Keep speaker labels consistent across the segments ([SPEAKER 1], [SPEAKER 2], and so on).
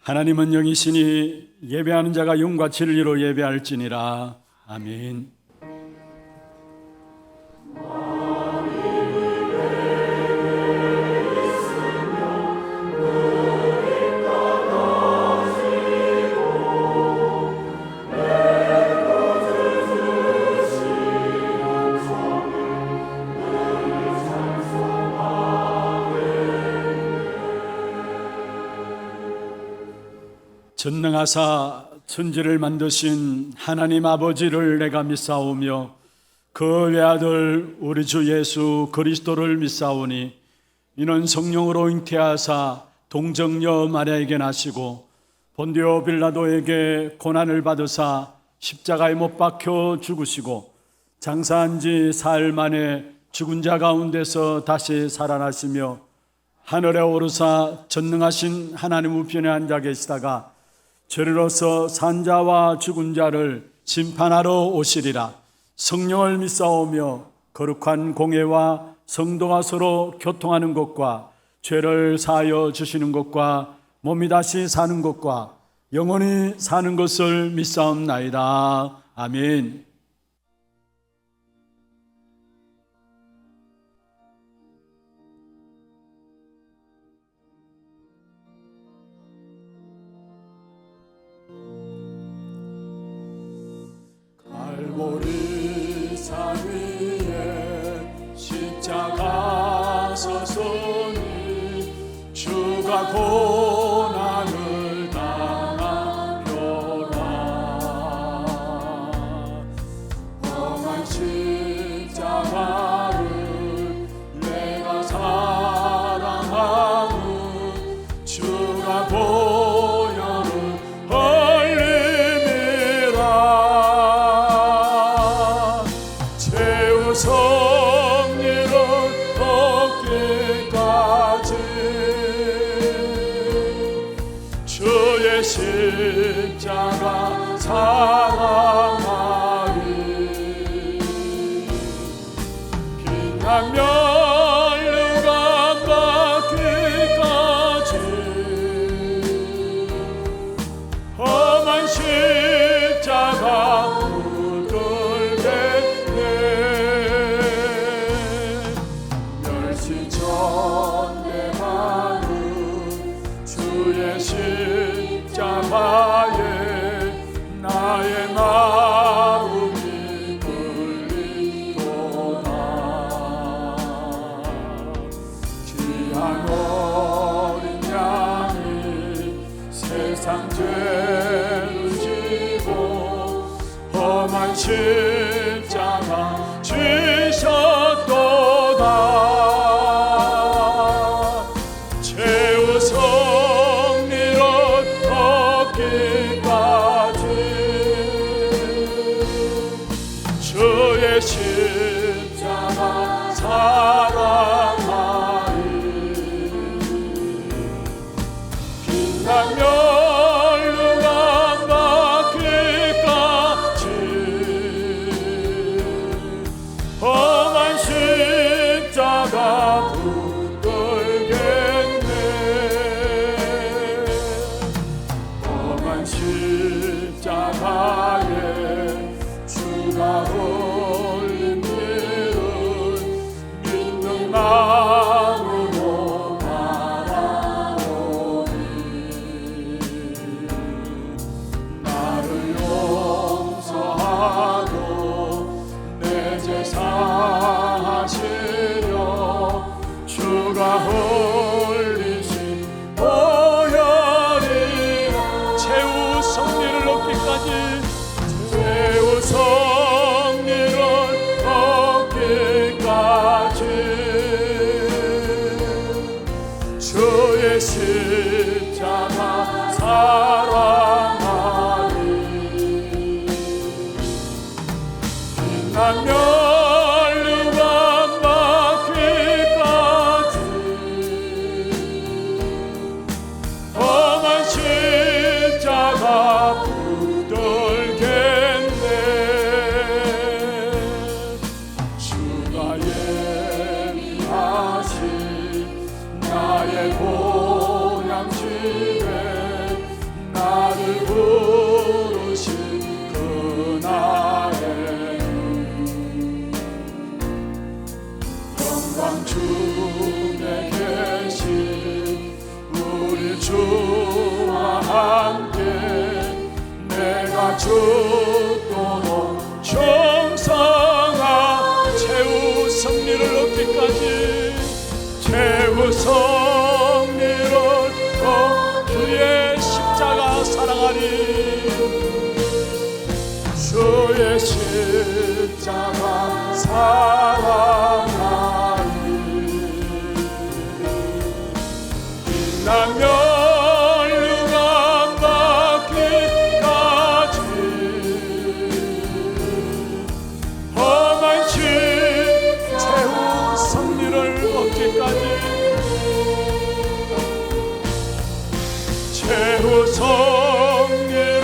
[SPEAKER 1] 하나님은 영이시니 예배하는 자가 영과 진리로 예배할지니라. 아멘. 전능하사 천지를 만드신 하나님 아버지를 내가 믿사오며 그 외아들 우리 주 예수 그리스도를 믿사오니 이는 성령으로 잉태하사 동정녀 마리아에게 나시고 본디오 빌라도에게 고난을 받으사 십자가에 못 박혀 죽으시고 장사한 지 사흘 만에 죽은 자 가운데서 다시 살아나시며 하늘에 오르사 전능하신 하나님 우편에 앉아 계시다가 저리로서 산자와 죽은 자를 심판하러 오시리라. 성령을 믿사오며 거룩한 공회와 성도가 서로 교통하는 것과 죄를 사하여 주시는 것과 몸이 다시 사는 것과 영원히 사는 것을 믿사옵나이다. 아멘.
[SPEAKER 2] 갈보리산 위에 십자가 서서니 주가 고난을 당하려라. 험한 십자가를 내가 사랑하는 주가 보혈을 성리를 얻기까지 주의 십자가 사랑하리. 빛난 멸류관 받기까지 험한 십자가 십자가에 나의 마음이 끌리도다. 귀한 어린 양이 세상 죄를 지고 험한 십자가 지셨도다. 주의 십자가 사랑하리. 빛난 멸류관 받기까지 험한 십자가 붙들겠네. 험한 십자가에 주가 흘린 길은 믿는 마음으로 바라오니 나를 용서하고 내 죄 사하시려 주가 흘리신 보혈이라. 최후 성리를 얻기까지 성리를 얻기까지 주의 십자가 사랑하리. 빛난 멸류관 받기까지 험한 십자가 붙들겠네. 주가 예비하신 나의 보양집에 주의 십자가 사랑하리 빛나며 최후 성리를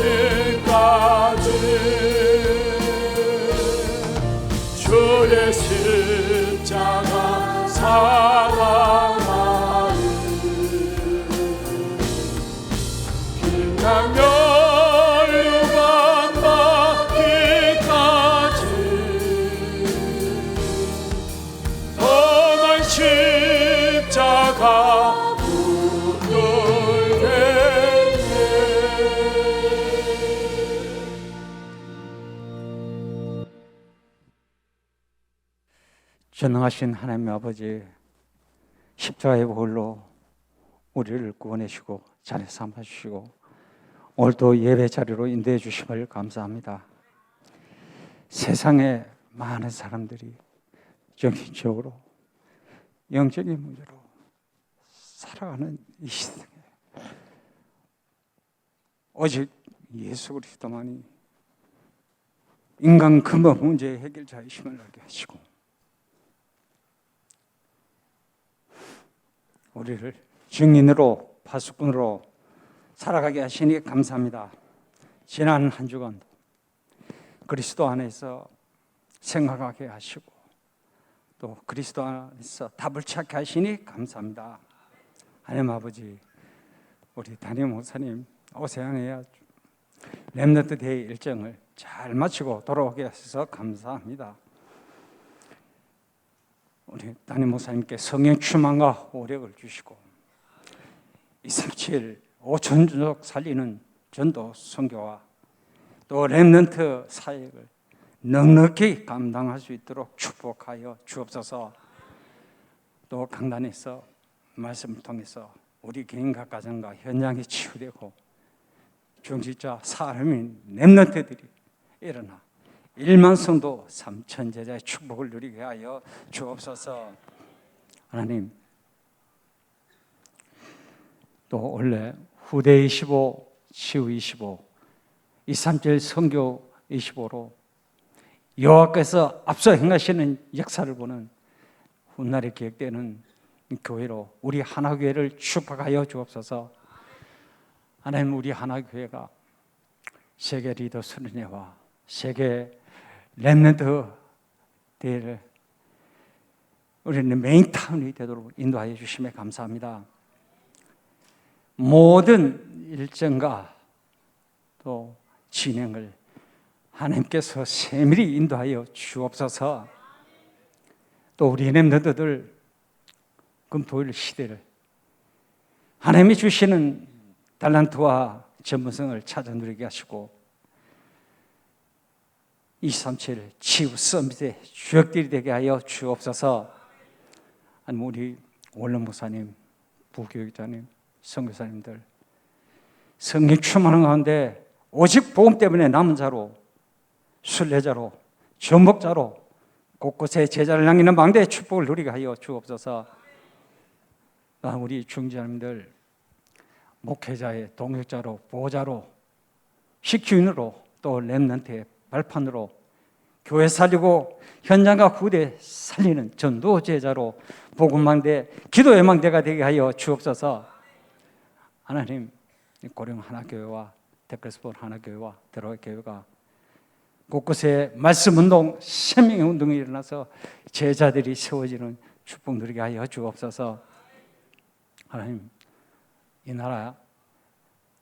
[SPEAKER 2] 얻기까지 주의 십자가 사랑하리 빛나며 유감 받기까지 험한 십자가
[SPEAKER 3] 전능하신 하나님 아버지, 십자가의 보혈로 우리를 구원해주시고 자리 삼아주시고 오늘도 예배 자리로 인도해 주심을 감사합니다. 세상에 많은 사람들이 정신적으로 영적인 문제로 살아가는 이 시대에 오직 예수 그리스도만이 인간 근본 문제의 해결자이심을 알게 하시고 우리를 증인으로 파수꾼으로 살아가게 하시니 감사합니다. 지난 한 주간 그리스도 안에서 생각하게 하시고 또 그리스도 안에서 답을 찾게 하시니 감사합니다. 하나님 아버지, 우리 담임 목사님 오세안의 렘넌트 데이 일정을 잘 마치고 돌아오게 하셔서 감사합니다. 우리 담임 목사님께 성령 충만과 오력을 주시고 237 5천족 살리는 전도 선교와 또 렘넌트 사역을 넉넉히 감당할 수 있도록 축복하여 주옵소서. 또 강단에서 말씀을 통해서 우리 개인과 가정과 현장이 치유되고 중직자 사람인 렘넌트들이 일어나 1만 성도 3천 제자의 축복을 누리게 하여 주옵소서. 하나님, 또 원래 후대 25, 치유 25, 237 선교 25로 여호와께서 앞서 행하시는 역사를 보는 훗날에 기획되는 교회로 우리 하나교회를 축복하여 주옵소서. 하나님, 우리 하나교회가 세계 리더 수련회와 세계 렘넌트 대회를 우리는 메인타운이 되도록 인도하여 주심에 감사합니다. 모든 일정과 또 진행을 하나님께서 세밀히 인도하여 주옵소서. 또 우리 렘넌트들 금토일 시대를 하나님이 주시는 달란트와 전문성을 찾아 누리게 하시고 237 치유 서밋의 주역들이 되게 하여 주옵소서. 하나님, 우리 원로 목사님, 부교육자님, 선교사님들 성령 충만한 가운데 오직 복음 때문에 남은 자로, 순례자로, 전복자로 곳곳에 제자를 남기는 망대의 축복을 누리게 하여 주옵소서. 우리 중지자님들 목회자의 동역자로, 보호자로, 식주인으로, 또 렘넌트의 발판으로 교회 살리고 현장과 후대 살리는 전도 제자로 복음망대, 기도의 망대가 되게 하여 주옵소서. 하나님, 고령 하나교회와 데크레스본 하나교회와 대로교회가 곳곳에 말씀운동, 생명의 운동이 일어나서 제자들이 세워지는 축복 누리게 하여 주옵소서. 하나님, 이 나라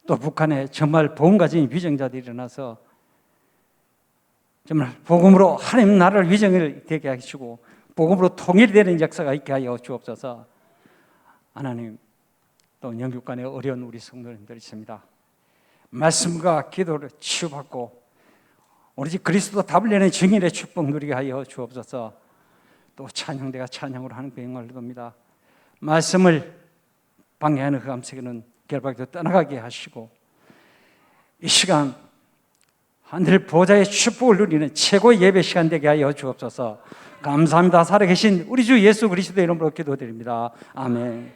[SPEAKER 3] 또 북한에 정말 복음 가진 위정자들이 일어나서 정말 복음으로 하나님 나라를 위정을 되게 하시고 복음으로 통일되는 역사가 있게 하여 주옵소서. 하나님, 또 영육간에 어려운 우리 성도님들 있습니다. 말씀과 기도를 치유받고 오로지 그리스도 답을 내는 증인의 축복 누리게 하여 주옵소서. 또 찬양대가 찬양으로 하는 그 영광을 돕니다. 말씀을 방해하는 흑암세계는 결박도 떠나가게 하시고 이 시간 하늘 보좌의 축복을 누리는 최고의 예배 시간 되게 하여 주옵소서. 감사합니다. 살아계신 우리 주 예수 그리스도의 이름으로 기도드립니다. 아멘.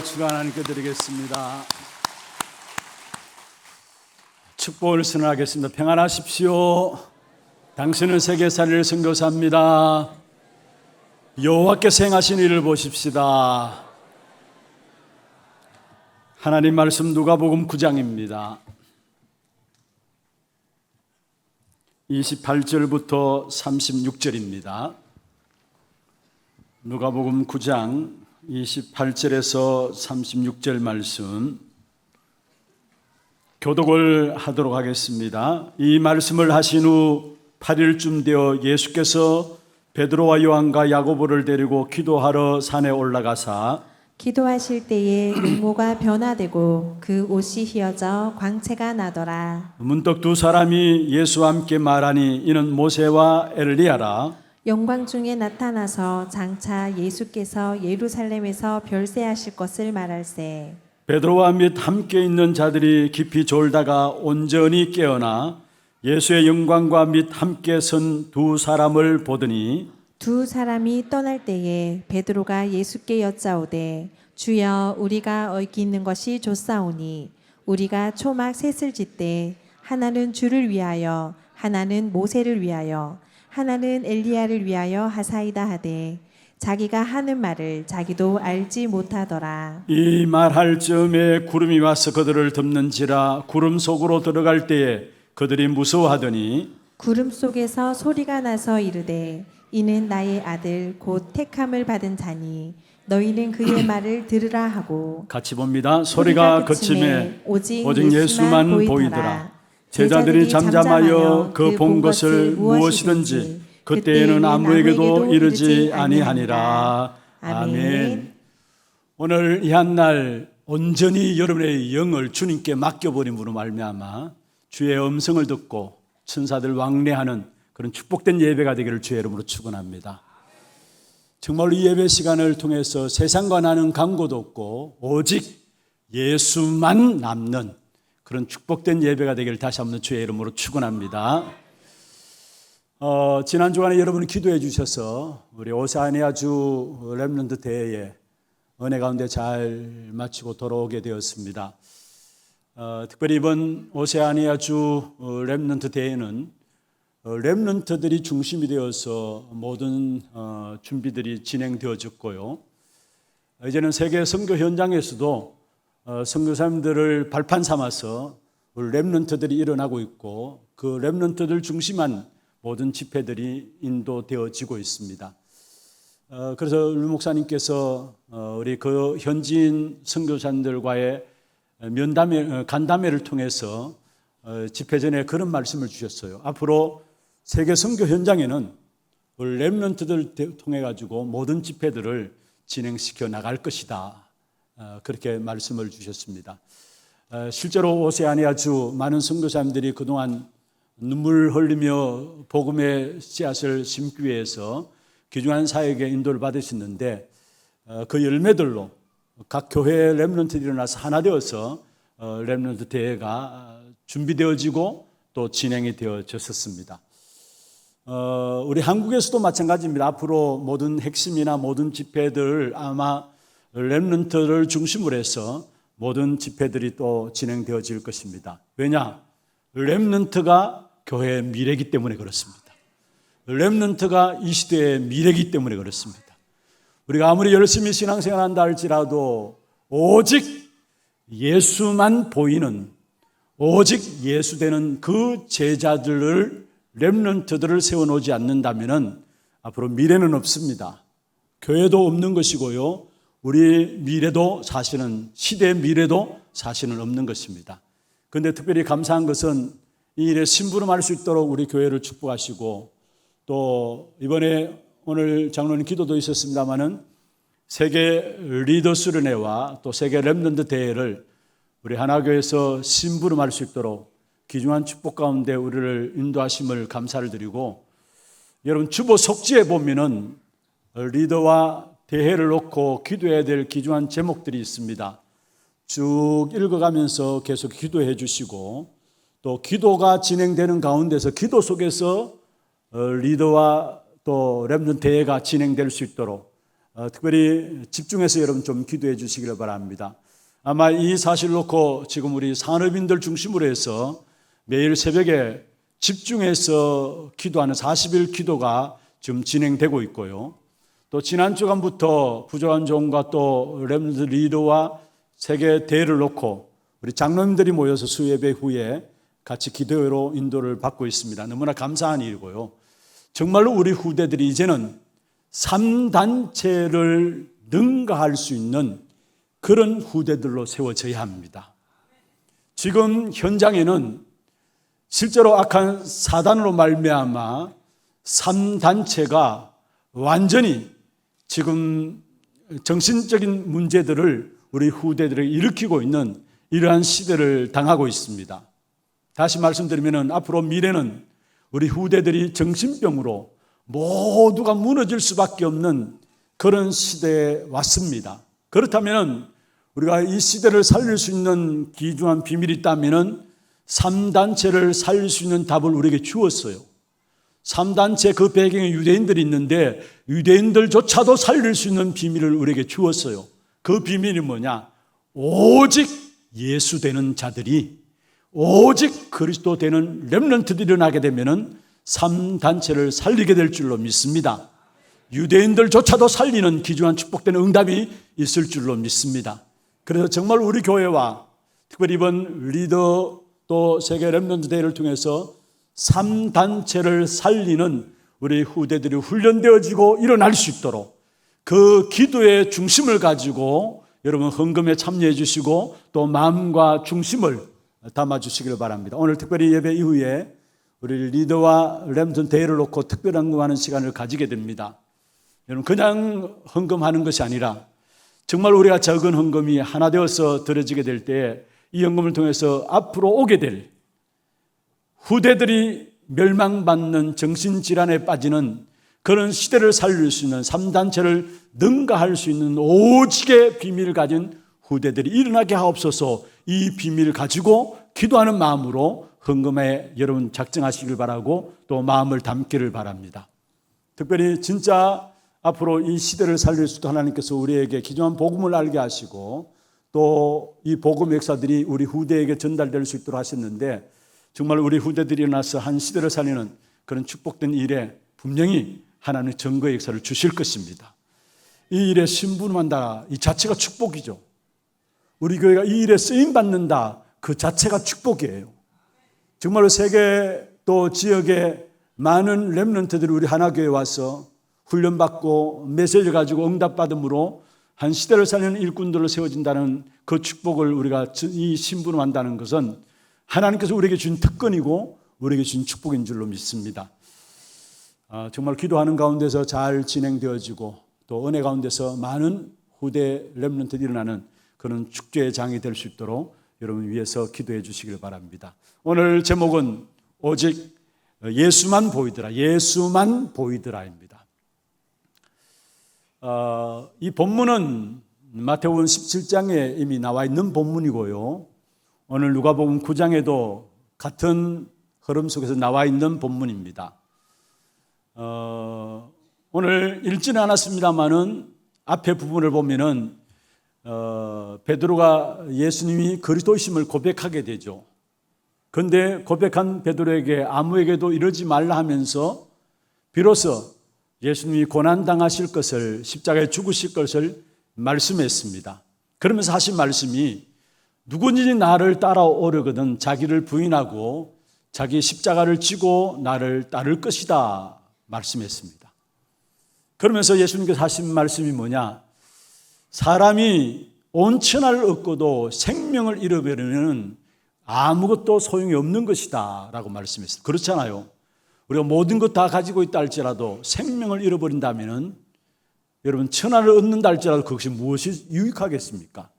[SPEAKER 1] 박수가 하나님께 드리겠습니다. 축복을 선언하겠습니다. 평안하십시오. 당신은 세계살이를 선교사입니다. 여호와께서 행하신 일을 보십시다. 하나님 말씀 누가복음 9장입니다. 28절부터 36절입니다. 누가복음 9장 28절에서 36절 말씀 교독을 하도록 하겠습니다. 이 말씀을 하신 후 8일쯤 되어 예수께서 베드로와 요한과 야고보를 데리고 기도하러 산에 올라가사
[SPEAKER 4] 기도하실 때에 용모가 변화되고 그 옷이 휘어져 광채가 나더라.
[SPEAKER 1] 문득 두 사람이 예수와 함께 말하니 이는 모세와 엘리야라.
[SPEAKER 4] 영광 중에 나타나서 장차 예수께서 예루살렘에서 별세하실 것을 말할세.
[SPEAKER 1] 베드로와 및 함께 있는 자들이 깊이 졸다가 온전히 깨어나 예수의 영광과 및 함께 선 두 사람을 보더니
[SPEAKER 4] 두 사람이 떠날 때에 베드로가 예수께 여짜오되 주여 우리가 얽히는 것이 좋사오니 우리가 초막 셋을 짓되 하나는 주를 위하여 하나는 모세를 위하여 하나는 엘리야를 위하여 하사이다 하되 자기가 하는 말을 자기도 알지 못하더라.
[SPEAKER 1] 이 말할 즈음에 구름이 와서 그들을 덮는지라. 구름 속으로 들어갈 때에 그들이 무서워하더니
[SPEAKER 4] 구름 속에서 소리가 나서 이르되 이는 나의 아들 곧 택함을 받은 자니 너희는 그의 말을 들으라 하고
[SPEAKER 1] 같이 봅니다. 소리가 그침에 오직 예수만 보이더라. 제자들이 잠잠하여 그 본 것을 무엇이든지 그때에는 아무에게도 이르지 아니하니라. 아멘. 오늘 이 한 날 온전히 여러분의 영을 주님께 맡겨버림으로 말미암아 주의 음성을 듣고 천사들 왕래하는 그런 축복된 예배가 되기를 주의 이름으로 축원합니다. 정말 이 예배 시간을 통해서 세상과 나는 광고도 없고 오직 예수만 남는 그런 축복된 예배가 되기를 다시 한번 주의 이름으로 축원합니다. 지난 주간에 여러분이 기도해 주셔서 우리 오세아니아주 렘넌트 대회에 은혜 가운데 잘 마치고 돌아오게 되었습니다. 특별히 이번 오세아니아주 렘넌트 대회는 렘넌트들이 중심이 되어서 모든 준비들이 진행되어졌고요. 이제는 세계 선교 현장에서도 선교사님들을 발판 삼아서 렘넌트들이 일어나고 있고 그 렘넌트들 중심한 모든 집회들이 인도되어지고 있습니다. 그래서 류 목사님께서 우리 그 현지인 선교사님들과의 간담회를 통해서 집회 전에 그런 말씀을 주셨어요. 앞으로 세계 선교 현장에는 렘넌트들 통해 가지고 모든 집회들을 진행시켜 나갈 것이다. 그렇게 말씀을 주셨습니다. 실제로 오세아니아주 많은 선교사님들이 그동안 눈물 흘리며 복음의 씨앗을 심기 위해서 귀중한 사역에 인도를 받으셨는데 그 열매들로 각 교회 렘넌트들이 일어나서 하나 되어서 렘넌트 대회가 준비되어지고 또 진행이 되어졌었습니다. 우리 한국에서도 마찬가지입니다. 앞으로 모든 핵심이나 모든 집회들 아마 렘넌트를 중심으로 해서 모든 집회들이 또 진행되어질 것입니다. 왜냐? 렘넌트가 교회의 미래이기 때문에 그렇습니다. 렘넌트가 이 시대의 미래이기 때문에 그렇습니다. 우리가 아무리 열심히 신앙생활한다 할지라도 오직 예수만 보이는 오직 예수 되는 그 제자들을 렘넌트들을 세워놓지 않는다면 앞으로 미래는 없습니다. 교회도 없는 것이고요. 우리 미래도 사실은 시대의 미래도 사실은 없는 것입니다. 그런데 특별히 감사한 것은 이 일에 심부름할 수 있도록 우리 교회를 축복하시고 또 이번에 오늘 장로님 기도도 있었습니다마는 세계 리더스 르네와 또 세계 렘넌트 대회를 우리 하나교회에서 심부름할 수 있도록 귀중한 축복 가운데 우리를 인도하심을 감사를 드리고 여러분 주보 속지에 보면은 리더와 대회를 놓고 기도해야 될 귀중한 제목들이 있습니다. 쭉 읽어가면서 계속 기도해 주시고 또 기도가 진행되는 가운데서 기도 속에서 리더와 또 렘넌트 대회가 진행될 수 있도록 특별히 집중해서 여러분 좀 기도해 주시기를 바랍니다. 아마 이 사실을 놓고 지금 우리 산업인들 중심으로 해서 매일 새벽에 집중해서 기도하는 40일 기도가 지금 진행되고 있고요. 또 지난 주간부터 부족한 종과 또 렘넌트 리더와 세계 대회를 놓고 우리 장로님들이 모여서 수예배 후에 같이 기도로 인도를 받고 있습니다. 너무나 감사한 일이고요. 정말로 우리 후대들이 이제는 3단체를 능가할 수 있는 그런 후대들로 세워져야 합니다. 지금 현장에는 실제로 악한 사단으로 말미암아 3단체가 완전히 지금 정신적인 문제들을 우리 후대들에게 일으키고 있는 이러한 시대를 당하고 있습니다. 다시 말씀드리면 앞으로 미래는 우리 후대들이 정신병으로 모두가 무너질 수밖에 없는 그런 시대에 왔습니다. 그렇다면 우리가 이 시대를 살릴 수 있는 귀중한 비밀이 있다면 3단체를 살릴 수 있는 답을 우리에게 주었어요. 3단체 그 배경에 유대인들이 있는데 유대인들조차도 살릴 수 있는 비밀을 우리에게 주었어요. 그 비밀이 뭐냐? 오직 예수 되는 자들이, 오직 그리스도 되는 렘넌트들이 일어나게 되면 3단체를 살리게 될 줄로 믿습니다. 유대인들조차도 살리는 귀중한 축복된 응답이 있을 줄로 믿습니다. 그래서 정말 우리 교회와 특별히 이번 리더 또 세계 렘넌트 대회를 통해서 3단체를 살리는 우리 후대들이 훈련되어지고 일어날 수 있도록 그 기도의 중심을 가지고 여러분 헌금에 참여해 주시고 또 마음과 중심을 담아 주시길 바랍니다. 오늘 특별히 예배 이후에 우리 리더와 렘넌트 대회를 놓고 특별 헌금하는 시간을 가지게 됩니다. 여러분 그냥 헌금하는 것이 아니라 정말 우리가 적은 헌금이 하나 되어서 드려지게 될 때 이 헌금을 통해서 앞으로 오게 될 후대들이 멸망받는 정신질환에 빠지는 그런 시대를 살릴 수 있는 3단체를 능가할 수 있는 오직의 비밀을 가진 후대들이 일어나게 하옵소서. 이 비밀을 가지고 기도하는 마음으로 헌금에 여러분 작정하시길 바라고 또 마음을 담기를 바랍니다. 특별히 진짜 앞으로 이 시대를 살릴 수 있도록 하나님께서 우리에게 귀중한 복음을 알게 하시고 또 이 복음 역사들이 우리 후대에게 전달될 수 있도록 하셨는데 정말 우리 후대들이 일어나서 한 시대를 살리는 그런 축복된 일에 분명히 하나님의 증거의 역사를 주실 것입니다. 이 일에 신분한다 이 자체가 축복이죠. 우리 교회가 이 일에 쓰임받는다 그 자체가 축복이에요. 정말로 세계 또 지역의 많은 렘넌트들이 우리 하나교회에 와서 훈련받고 메시지를 가지고 응답받음으로 한 시대를 살리는 일꾼들로 세워진다는 그 축복을 우리가 이 신분을 한다는 것은 하나님께서 우리에게 주신 특권이고 우리에게 주신 축복인 줄로 믿습니다. 정말 기도하는 가운데서 잘 진행되어지고 또 은혜 가운데서 많은 후대 렘넌트들이 일어나는 그런 축제의 장이 될 수 있도록 여러분 위해서 기도해 주시길 바랍니다. 오늘 제목은 오직 예수만 보이더라, 예수만 보이더라입니다. 이 본문은 마태복음 17장에 이미 나와 있는 본문이고요. 오늘 누가복음 9장에도 같은 흐름 속에서 나와 있는 본문입니다. 오늘 읽지는 않았습니다만은 앞에 부분을 보면은 베드로가 예수님이 그리스도이심을 고백하게 되죠. 그런데 고백한 베드로에게 아무에게도 이러지 말라 하면서 비로소 예수님이 고난당하실 것을 십자가에 죽으실 것을 말씀했습니다. 그러면서 하신 말씀이 누구든지 나를 따라오려거든 자기를 부인하고 자기 십자가를 지고 나를 따를 것이다 말씀했습니다. 그러면서 예수님께서 하신 말씀이 뭐냐? 사람이 온 천하를 얻고도 생명을 잃어버리면 아무것도 소용이 없는 것이다 라고 말씀했습니다. 그렇잖아요. 우리가 모든 것 다 가지고 있다 할지라도 생명을 잃어버린다면 여러분 천하를 얻는다 할지라도 그것이 무엇이 유익하겠습니까?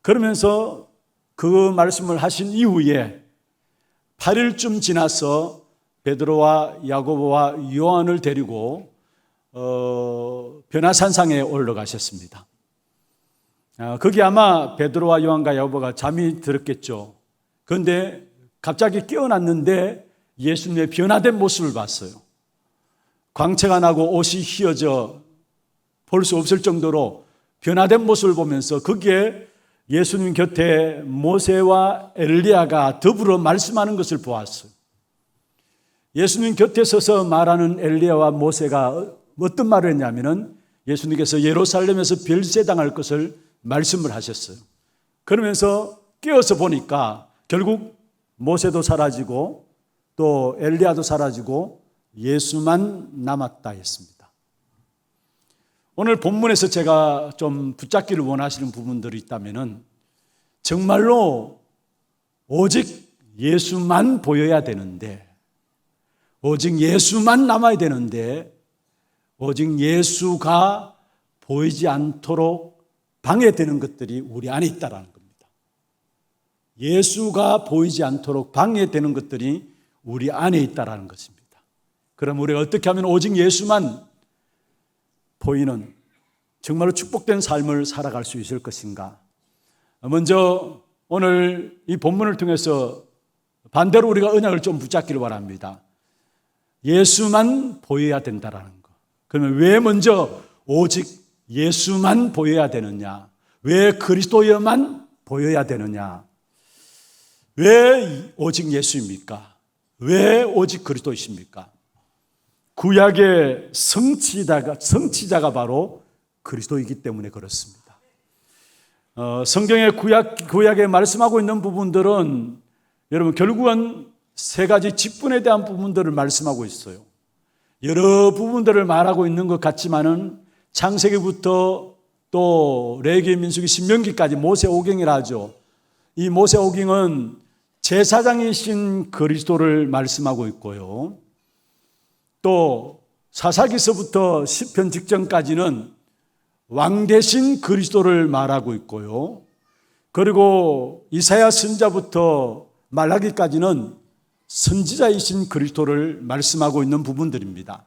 [SPEAKER 1] 그러면서 그 말씀을 하신 이후에 8일쯤 지나서 베드로와 야고보와 요한을 데리고 변화산상에 올라가셨습니다. 거기 아마 베드로와 요한과 야고보가 잠이 들었겠죠. 그런데 갑자기 깨어났는데 예수님의 변화된 모습을 봤어요. 광채가 나고 옷이 휘어져 볼 수 없을 정도로 변화된 모습을 보면서 거기에 예수님 곁에 모세와 엘리야가 더불어 말씀하는 것을 보았어요. 예수님 곁에 서서 말하는 엘리야와 모세가 어떤 말을 했냐면은 예수님께서 예루살렘에서 별세당할 것을 말씀을 하셨어요. 그러면서 깨어서 보니까 결국 모세도 사라지고 또 엘리야도 사라지고 예수만 남았다 했습니다. 오늘 본문에서 제가 좀 붙잡기를 원하시는 부분들이 있다면은 정말로 오직 예수만 보여야 되는데, 오직 예수만 남아야 되는데, 오직 예수가 보이지 않도록 방해되는 것들이 우리 안에 있다라는 겁니다. 예수가 보이지 않도록 방해되는 것들이 우리 안에 있다라는 것입니다. 그럼 우리가 어떻게 하면 오직 예수만 보이는 정말로 축복된 삶을 살아갈 수 있을 것인가? 먼저 오늘 이 본문을 통해서 반대로 우리가 언약을 좀 붙잡기를 바랍니다. 예수만 보여야 된다라는 거. 그러면 왜 먼저 오직 예수만 보여야 되느냐? 왜 그리스도여만 보여야 되느냐? 왜 오직 예수입니까? 왜 오직 그리스도이십니까? 구약의 성취자가 바로 그리스도이기 때문에 그렇습니다. 성경의 구약에 말씀하고 있는 부분들은 여러분 결국은 세 가지 직분에 대한 부분들을 말씀하고 있어요. 여러 부분들을 말하고 있는 것 같지만은 창세기부터 또 레위기, 민수기, 신명기까지 모세오경이라 하죠. 이 모세오경은 제사장이신 그리스도를 말씀하고 있고요. 또 사사기서부터 시편 직전까지는 왕 대신 그리스도를 말하고 있고요. 그리고 이사야 선지자부터 말라기까지는 선지자이신 그리스도를 말씀하고 있는 부분들입니다.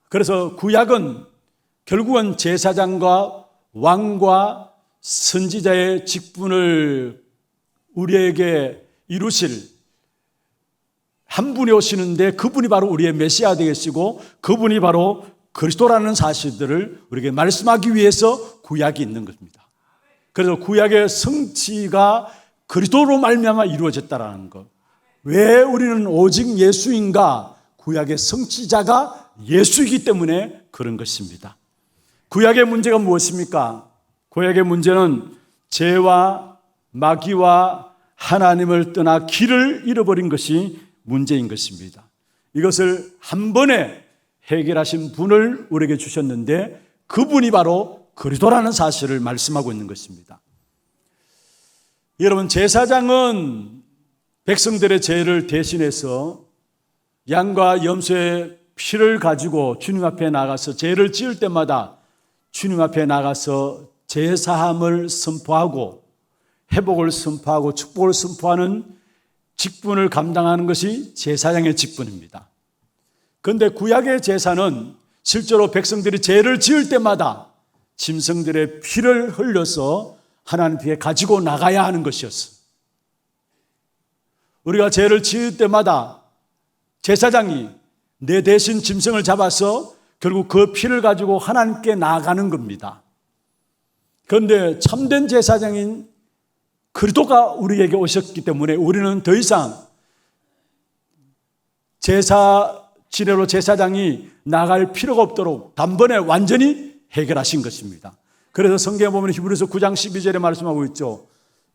[SPEAKER 1] 그래서 구약은 결국은 제사장과 왕과 선지자의 직분을 우리에게 이루실 한 분이 오시는데 그분이 바로 우리의 메시아 되시고 그분이 바로 그리스도라는 사실들을 우리에게 말씀하기 위해서 구약이 있는 것입니다. 그래서 구약의 성취가 그리스도로 말미암아 이루어졌다라는 것. 왜 우리는 오직 예수인가? 구약의 성취자가 예수이기 때문에 그런 것입니다. 구약의 문제가 무엇입니까? 구약의 문제는 죄와 마귀와 하나님을 떠나 길을 잃어버린 것이 문제인 것입니다. 이것을 한 번에 해결하신 분을 우리에게 주셨는데 그분이 바로 그리스도라는 사실을 말씀하고 있는 것입니다. 여러분, 제사장은 백성들의 죄를 대신해서 양과 염소의 피를 가지고 주님 앞에 나가서 죄를 지을 때마다 주님 앞에 나가서 죄사함을 선포하고 회복을 선포하고 축복을 선포하는 직분을 감당하는 것이 제사장의 직분입니다. 그런데 구약의 제사는 실제로 백성들이 죄를 지을 때마다 짐승들의 피를 흘려서 하나님 앞에 가지고 나가야 하는 것이었어요. 우리가 죄를 지을 때마다 제사장이 내 대신 짐승을 잡아서 결국 그 피를 가지고 하나님께 나아가는 겁니다. 그런데 참된 제사장인 그리스도가 우리에게 오셨기 때문에 우리는 더 이상 제사 지내로 제사장이 나갈 필요가 없도록 단번에 완전히 해결하신 것입니다. 그래서 성경에 보면 히브리서 9장 12절에 말씀하고 있죠.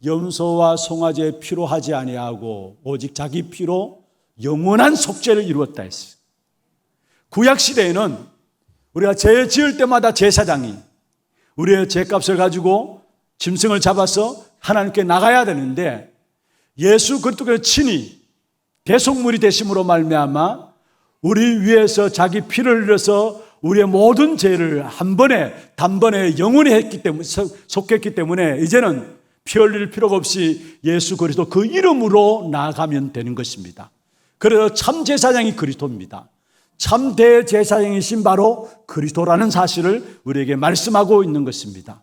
[SPEAKER 1] 염소와 송아지의 피로 하지 아니하고 오직 자기 피로 영원한 속죄를 이루었다 했어요. 구약 시대에는 우리가 죄 지을 때마다 제사장이 우리의 죄값을 가지고 짐승을 잡아서 하나님께 나가야 되는데 예수 그리스도께서 친히 대속물이 되심으로 말미암아 우리 위해서 자기 피를 흘려서 우리의 모든 죄를 한 번에 단번에 영원히 했기 때문에 속했기 때문에 이제는 피 흘릴 필요가 없이 예수 그리스도 그 이름으로 나아가면 되는 것입니다. 그래서 참 제사장이 그리스도입니다. 참 대제사장이신 바로 그리스도라는 사실을 우리에게 말씀하고 있는 것입니다.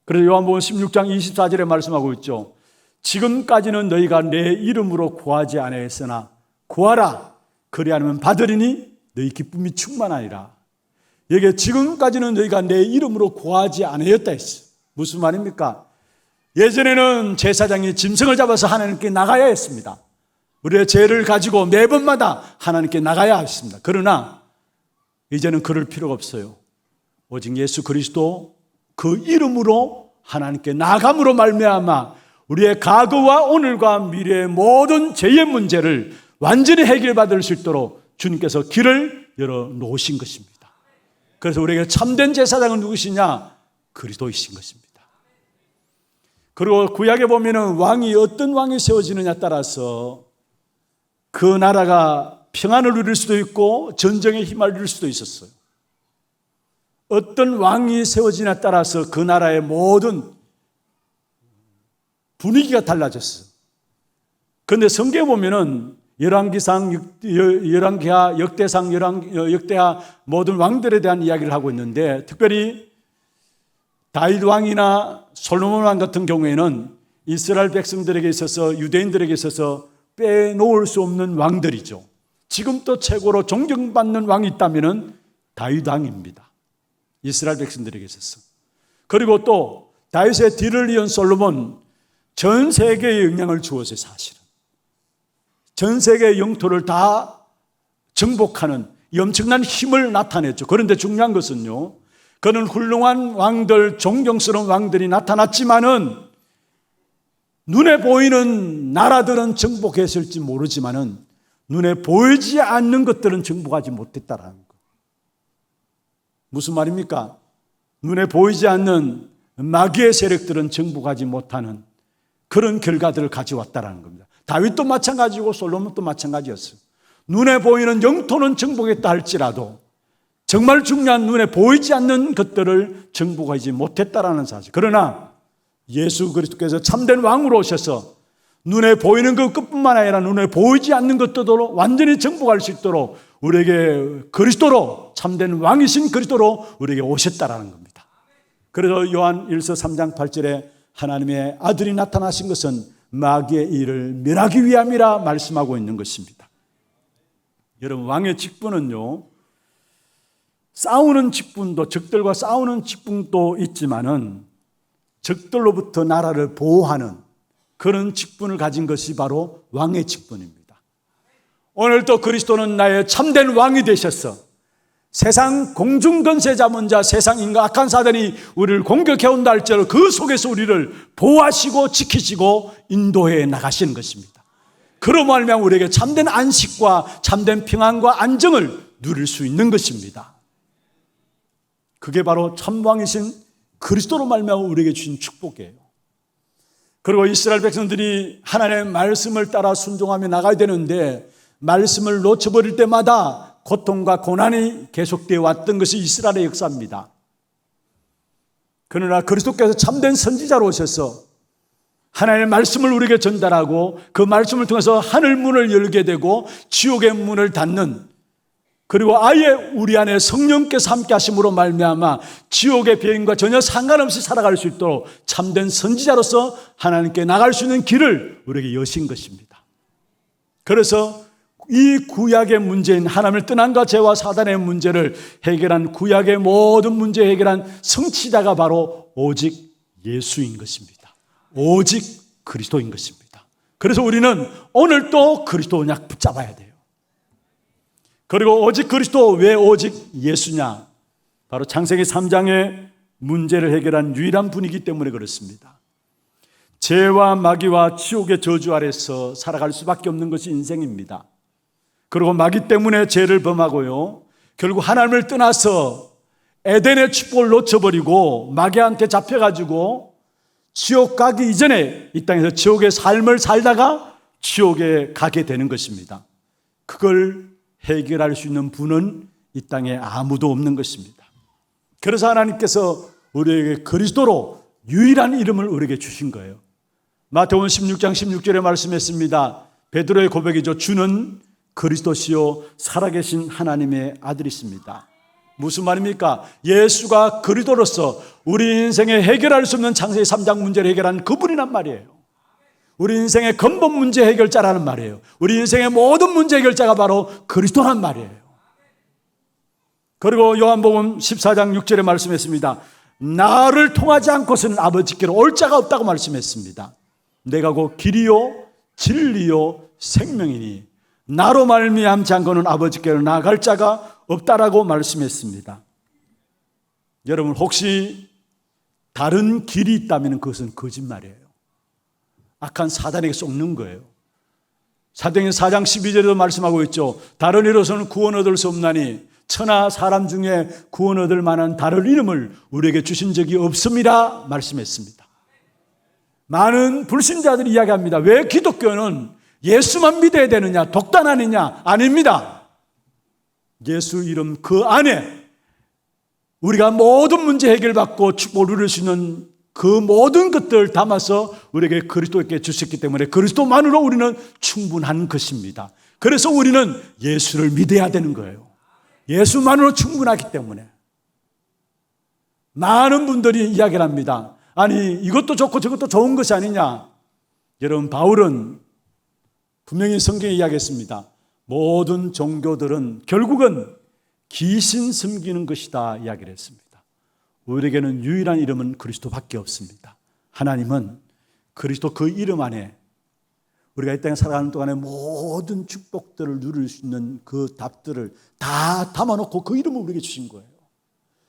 [SPEAKER 1] 그래서 요한복음 16장 24절에 말씀하고 있죠. 지금까지는 너희가 내 이름으로 구하지 아니하였으나 구하라 그리하면 받으리니 너희 기쁨이 충만하리라. 여기 지금까지는 너희가 내 이름으로 구하지 않았다 했어요. 무슨 말입니까? 예전에는 제사장이 짐승을 잡아서 하나님께 나가야 했습니다. 우리의 죄를 가지고 매번마다 하나님께 나가야 했습니다. 그러나 이제는 그럴 필요가 없어요. 오직 예수 그리스도 그 이름으로 하나님께 나감으로 말미암아 우리의 과거와 오늘과 미래의 모든 죄의 문제를 완전히 해결받을 수 있도록 주님께서 길을 열어놓으신 것입니다. 그래서 우리에게 참된 제사장은 누구시냐? 그리스도이신 것입니다. 그리고 구약에 보면은 왕이 어떤 왕이 세워지느냐에 따라서 그 나라가 평안을 누릴 수도 있고 전쟁에 휘말릴 수도 있었어요. 어떤 왕이 세워지냐에 따라서 그 나라의 모든 분위기가 달라졌어요. 그런데 성경에 보면은 열왕기상, 열왕기하, 역대상, 역대하 모든 왕들에 대한 이야기를 하고 있는데 특별히 다윗 왕이나 솔로몬 왕 같은 경우에는 이스라엘 백성들에게 있어서 유대인들에게 있어서 빼놓을 수 없는 왕들이죠. 지금도 최고로 존경받는 왕이 있다면 다윗 왕입니다. 이스라엘 백성들에게 있어서. 그리고 또 다윗의 뒤를 이은 솔로몬 전 세계에 영향을 주었어요. 사실은 전 세계의 영토를 다 정복하는 이 엄청난 힘을 나타냈죠. 그런데 중요한 것은요, 그는 훌륭한 왕들, 존경스러운 왕들이 나타났지만은 눈에 보이는 나라들은 정복했을지 모르지만은 눈에 보이지 않는 것들은 정복하지 못했다라는 거. 무슨 말입니까? 눈에 보이지 않는 마귀의 세력들은 정복하지 못하는 그런 결과들을 가져왔다라는 겁니다. 다윗도 마찬가지고 솔로몬도 마찬가지였어요. 눈에 보이는 영토는 정복했다 할지라도 정말 중요한 눈에 보이지 않는 것들을 정복하지 못했다라는 사실. 그러나 예수 그리스도께서 참된 왕으로 오셔서 눈에 보이는 것뿐만 아니라 눈에 보이지 않는 것들도 완전히 정복할 수 있도록 우리에게 그리스도로 참된 왕이신 그리스도로 우리에게 오셨다라는 겁니다. 그래서 요한 1서 3장 8절에 하나님의 아들이 나타나신 것은 마귀의 일을 멸하기 위함이라 말씀하고 있는 것입니다. 여러분, 왕의 직분은요, 싸우는 직분도, 적들과 싸우는 직분도 있지만은 적들로부터 나라를 보호하는 그런 직분을 가진 것이 바로 왕의 직분입니다. 오늘도 그리스도는 나의 참된 왕이 되셔서 세상 공중권세 잡은 자, 세상 인간 악한 사단이 우리를 공격해온다 할지라도 그 속에서 우리를 보호하시고 지키시고 인도해 나가시는 것입니다. 그로 말미암아 우리에게 참된 안식과 참된 평안과 안정을 누릴 수 있는 것입니다. 그게 바로 참왕이신 그리스도로 말미암아 우리에게 주신 축복이에요. 그리고 이스라엘 백성들이 하나님의 말씀을 따라 순종하며 나가야 되는데 말씀을 놓쳐버릴 때마다 고통과 고난이 계속되어 왔던 것이 이스라엘의 역사입니다. 그러나 그리스도께서 참된 선지자로 오셔서 하나님의 말씀을 우리에게 전달하고 그 말씀을 통해서 하늘 문을 열게 되고 지옥의 문을 닫는, 그리고 아예 우리 안에 성령께서 함께 하심으로 말미암아 지옥의 비행과 전혀 상관없이 살아갈 수 있도록 참된 선지자로서 하나님께 나갈 수 있는 길을 우리에게 여신 것입니다. 그래서 이 구약의 문제인 하나님을 떠난과 죄와 사단의 문제를 해결한, 구약의 모든 문제 해결한 성취자가 바로 오직 예수인 것입니다. 오직 그리스도인 것입니다. 그래서 우리는 오늘 또 그리스도 언약 붙잡아야 돼요. 그리고 오직 그리스도, 왜 오직 예수냐? 바로 창세기 3장의 문제를 해결한 유일한 분이기 때문에 그렇습니다. 죄와 마귀와 지옥의 저주 아래서 살아갈 수밖에 없는 것이 인생입니다. 그리고 마귀 때문에 죄를 범하고요, 결국 하나님을 떠나서 에덴의 축복을 놓쳐버리고 마귀한테 잡혀가지고 지옥 가기 이전에 이 땅에서 지옥의 삶을 살다가 지옥에 가게 되는 것입니다. 그걸 해결할 수 있는 분은 이 땅에 아무도 없는 것입니다. 그래서 하나님께서 우리에게 그리스도로 유일한 이름을 우리에게 주신 거예요. 마태복음 16장 16절에 말씀했습니다. 베드로의 고백이죠. 주는 그리스도시요 살아계신 하나님의 아들이십니다. 무슨 말입니까? 예수가 그리스도로서 우리 인생에 해결할 수 없는 창세기 3장 문제를 해결한 그분이란 말이에요. 우리 인생의 근본 문제 해결자라는 말이에요. 우리 인생의 모든 문제 해결자가 바로 그리스도란 말이에요. 그리고 요한복음 14장 6절에 말씀했습니다. 나를 통하지 않고서는 아버지께로 올 자가 없다고 말씀했습니다. 내가 곧 길이요 진리요 생명이니 나로 말미암지 않고는 아버지께로 나아갈 자가 없다라고 말씀했습니다. 여러분, 혹시 다른 길이 있다면 그것은 거짓말이에요. 악한 사단에게 속는 거예요. 사도행전 4장 12절에도 말씀하고 있죠. 다른 이로서는 구원 얻을 수 없나니 천하 사람 중에 구원 얻을 만한 다른 이름을 우리에게 주신 적이 없습니다 말씀했습니다. 많은 불신자들이 이야기합니다. 왜 기독교는 예수만 믿어야 되느냐, 독단 아니냐? 아닙니다. 예수 이름 그 안에 우리가 모든 문제 해결받고 축복을 누릴 수 있는 그 모든 것들을 담아서 우리에게 그리스도께 주셨기 때문에 그리스도만으로 우리는 충분한 것입니다. 그래서 우리는 예수를 믿어야 되는 거예요. 예수만으로 충분하기 때문에. 많은 분들이 이야기를 합니다. 아니, 이것도 좋고 저것도 좋은 것이 아니냐. 여러분, 바울은 분명히 성경에 이야기했습니다. 모든 종교들은 결국은 귀신 섬기는 것이다 이야기를 했습니다. 우리에게는 유일한 이름은 그리스도밖에 없습니다. 하나님은 그리스도 그 이름 안에 우리가 이 땅에 살아가는 동안에 모든 축복들을 누릴 수 있는 그 답들을 다 담아놓고 그 이름을 우리에게 주신 거예요.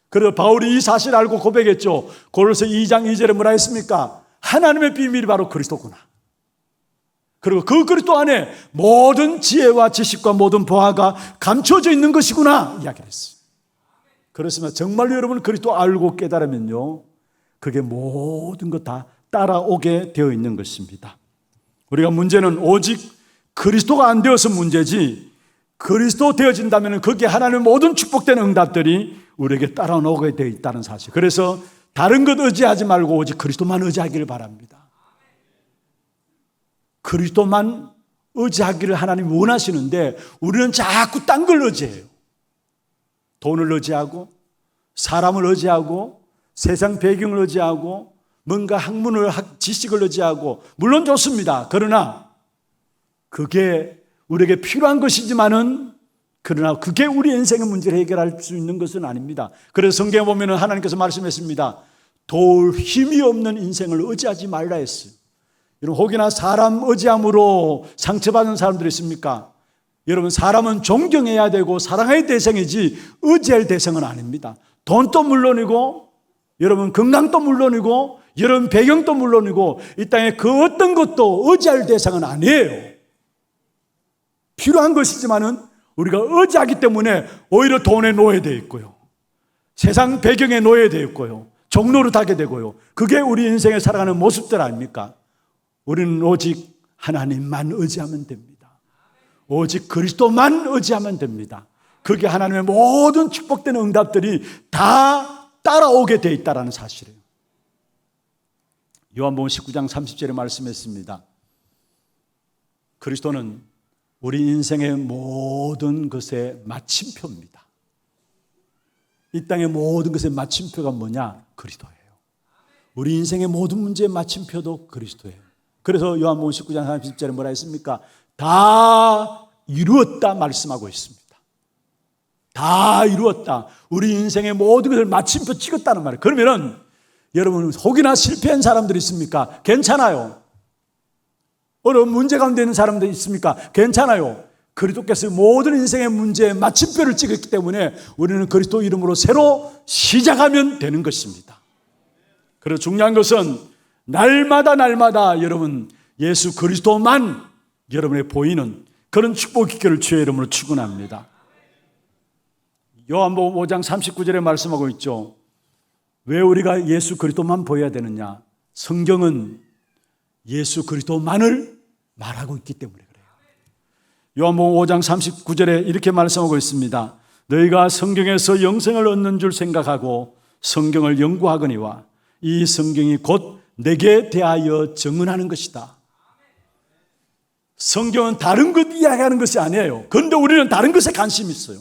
[SPEAKER 1] 그래서 바울이 이 사실을 알고 고백했죠. 고린도서 2장 2절에 뭐라 했습니까? 하나님의 비밀이 바로 그리스도구나. 그리고 그 그리스도 안에 모든 지혜와 지식과 모든 보화가 감춰져 있는 것이구나 이야기를 했어요. 그렇지만 정말로 여러분 그리스도 알고 깨달으면요, 그게 모든 것 다 따라오게 되어 있는 것입니다. 우리가 문제는 오직 그리스도가 안 되어서 문제지, 그리스도 되어진다면 거기에 하나님의 모든 축복된 응답들이 우리에게 따라오게 되어 있다는 사실. 그래서 다른 것 의지하지 말고 오직 그리스도만 의지하기를 바랍니다. 그리스도만 의지하기를 하나님이 원하시는데 우리는 자꾸 딴 걸 의지해요. 돈을 의지하고 사람을 의지하고 세상 배경을 의지하고 뭔가 학문을 지식을 의지하고 물론 좋습니다. 그러나 그게 우리에게 필요한 것이지만은 그러나 그게 우리 인생의 문제를 해결할 수 있는 것은 아닙니다. 그래서 성경에 보면은 하나님께서 말씀했습니다. 도울 힘이 없는 인생을 의지하지 말라 했어요. 여러분, 혹이나 사람 의지함으로 상처받은 사람들이 있습니까? 여러분, 사람은 존경해야 되고 사랑할 대상이지 의지할 대상은 아닙니다. 돈도 물론이고 여러분 건강도 물론이고 여러분 배경도 물론이고 이 땅에 그 어떤 것도 의지할 대상은 아니에요. 필요한 것이지만은 우리가 의지하기 때문에 오히려 돈에 노예되어 있고요, 세상 배경에 노예되어 있고요, 종로로 타게 되고요. 그게 우리 인생에 살아가는 모습들 아닙니까? 우리는 오직 하나님만 의지하면 됩니다. 오직 그리스도만 의지하면 됩니다. 그게 하나님의 모든 축복된 응답들이 다 따라오게 되어 있다는 사실이에요. 요한복음 19장 30절에 말씀했습니다. 그리스도는 우리 인생의 모든 것의 마침표입니다. 이 땅의 모든 것의 마침표가 뭐냐? 그리스도예요. 우리 인생의 모든 문제의 마침표도 그리스도예요. 그래서 요한복음 19장 30절에 뭐라 했습니까? 다 이루었다 말씀하고 있습니다. 다 이루었다. 우리 인생의 모든 것을 마침표 찍었다는 말이에요. 그러면은 여러분, 혹이나 실패한 사람들이 있습니까? 괜찮아요. 어려운 문제 가운데 있는 사람들이 있습니까? 괜찮아요. 그리스도께서 모든 인생의 문제에 마침표를 찍었기 때문에 우리는 그리스도 이름으로 새로 시작하면 되는 것입니다. 그리고 중요한 것은 날마다 여러분 예수 그리스도만 여러분에 보이는 그런 축복 기회를 주의 이름으로 축원합니다. 요한복음 5장 39절에 말씀하고 있죠. 왜 우리가 예수 그리스도만 보여야 되느냐? 성경은 예수 그리스도만을 말하고 있기 때문에 그래요. 요한복음 5장 39절에 이렇게 말씀하고 있습니다. 너희가 성경에서 영생을 얻는 줄 생각하고 성경을 연구하거니와 이 성경이 곧 내게 대하여 증언하는 것이다. 성경은 다른 것 이야기하는 것이 아니에요. 그런데 우리는 다른 것에 관심이 있어요.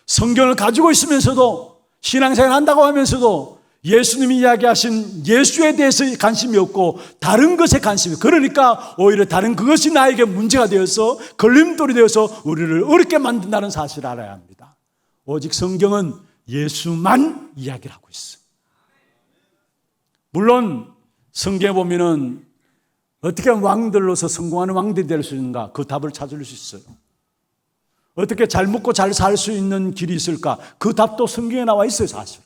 [SPEAKER 1] 성경을 가지고 있으면서도 신앙생활 한다고 하면서도 예수님이 이야기하신 예수에 대해서 관심이 없고 다른 것에 관심이, 그러니까 오히려 다른 그것이 나에게 문제가 되어서 걸림돌이 되어서 우리를 어렵게 만든다는 사실을 알아야 합니다. 오직 성경은 예수만 이야기를 하고 있어요. 물론 성경에 보면은 어떻게 왕들로서 성공하는 왕들이 될 수 있는가? 그 답을 찾을 수 있어요. 어떻게 잘 먹고 잘 살 수 있는 길이 있을까? 그 답도 성경에 나와 있어요, 사실.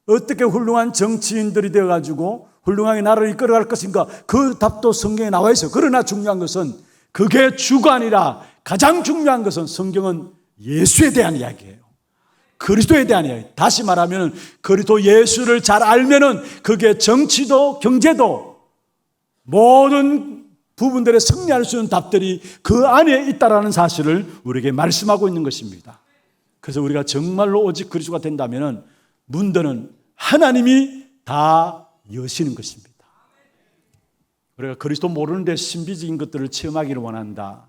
[SPEAKER 1] 어떻게 훌륭한 정치인들이 되어가지고 훌륭하게 나라를 이끌어갈 것인가? 그 답도 성경에 나와 있어요. 그러나 중요한 것은 그게 주가 아니라 가장 중요한 것은 성경은 예수에 대한 이야기예요. 그리스도에 대한 이야기. 다시 말하면 그리스도 예수를 잘 알면은 그게 정치도 경제도 모든 부분들에 승리할 수 있는 답들이 그 안에 있다라는 사실을 우리에게 말씀하고 있는 것입니다. 그래서 우리가 정말로 오직 그리스도가 된다면은 문제는 하나님이 다 여시는 것입니다. 우리가 그리스도 모르는데 신비적인 것들을 체험하기를 원한다.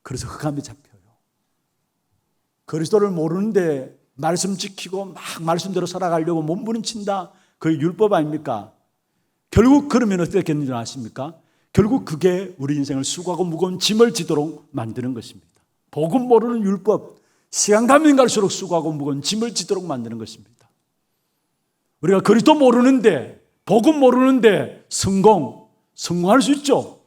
[SPEAKER 1] 그래서 흑암에 잡혀요. 그리스도를 모르는데 말씀 지키고 막 말씀대로 살아가려고 몸부림친다. 그게 율법 아닙니까? 결국 그러면 어떻게 되는지 아십니까? 결국 그게 우리 인생을 수고하고 무거운 짐을 지도록 만드는 것입니다. 복음 모르는 율법, 시간 가면 갈수록 수고하고 무거운 짐을 지도록 만드는 것입니다. 우리가 그리스도 모르는데, 복음 모르는데 성공할 수 있죠.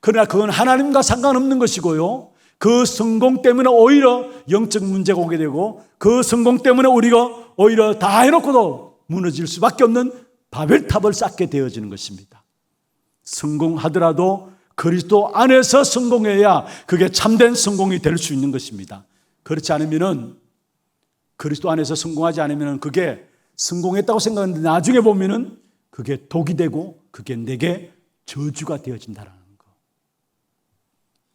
[SPEAKER 1] 그러나 그건 하나님과 상관없는 것이고요. 그 성공 때문에 오히려 영적 문제가 오게 되고 그 성공 때문에 우리가 오히려 다 해놓고도 무너질 수밖에 없는 바벨탑을 쌓게 되어지는 것입니다. 성공하더라도 그리스도 안에서 성공해야 그게 참된 성공이 될 수 있는 것입니다. 그렇지 않으면은 그리스도 안에서 성공하지 않으면은 그게 성공했다고 생각하는데 나중에 보면은 그게 독이 되고 그게 내게 저주가 되어진다는 거.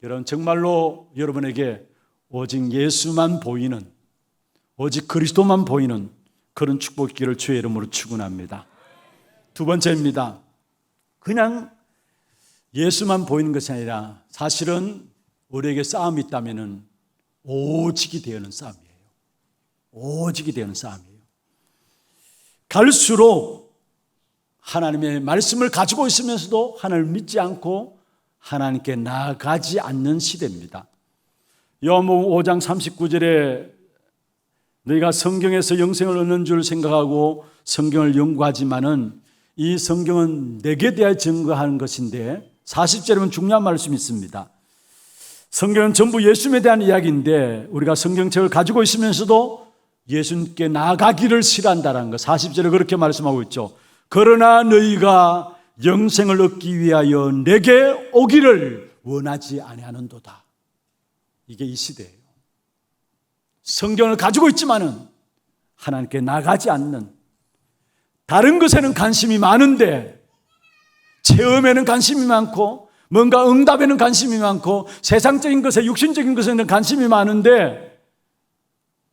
[SPEAKER 1] 여러분 정말로 여러분에게 오직 예수만 보이는 오직 그리스도만 보이는 그런 축복 있기를 주의 이름으로 축원합니다. 두 번째입니다. 그냥 예수만 보이는 것이 아니라 사실은 우리에게 싸움이 있다면은 오직이 되는 싸움이에요. 오직이 되는 싸움이에요. 갈수록 하나님의 말씀을 가지고 있으면서도 하나님을 믿지 않고 하나님께 나아가지 않는 시대입니다. 요한복음 5장 39절에 너희가 성경에서 영생을 얻는 줄 생각하고 성경을 연구하지만은 이 성경은 내게 대하여 증거하는 것인데 40절에는 중요한 말씀이 있습니다. 성경은 전부 예수님에 대한 이야기인데 우리가 성경책을 가지고 있으면서도 예수님께 나아가기를 싫어한다는 것 40절에 그렇게 말씀하고 있죠. 그러나 너희가 영생을 얻기 위하여 내게 오기를 원하지 아니하는도다. 이게 이 시대예요. 성경을 가지고 있지만은 하나님께 나가지 않는 다른 것에는 관심이 많은데 체험에는 관심이 많고 뭔가 응답에는 관심이 많고 세상적인 것에 육신적인 것에는 관심이 많은데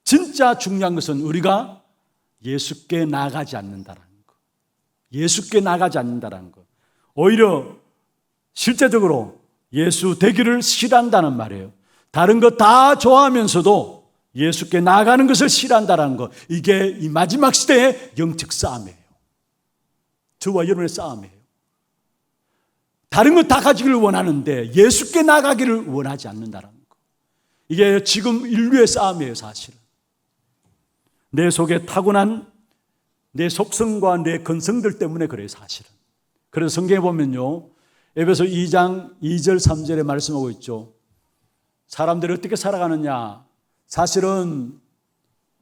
[SPEAKER 1] 진짜 중요한 것은 우리가 예수께 나가지 않는다는 거. 예수께 나가지 않는다는 거. 오히려 실제적으로 예수 되기를 싫어한다는 말이에요. 다른 거 다 좋아하면서도 예수께 나가는 것을 싫어한다는 거. 이게 이 마지막 시대의 영적 싸움이에요. 저와 여러분의 싸움이에요. 다른 거 다 가지기를 원하는데 예수께 나가기를 원하지 않는다는 거. 이게 지금 인류의 싸움이에요, 사실은. 내 속에 타고난 내 속성과 내 근성들 때문에 그래요, 사실은. 그래서 성경에 보면요, 에베소 2장 2절 3절에 말씀하고 있죠. 사람들이 어떻게 살아가느냐? 사실은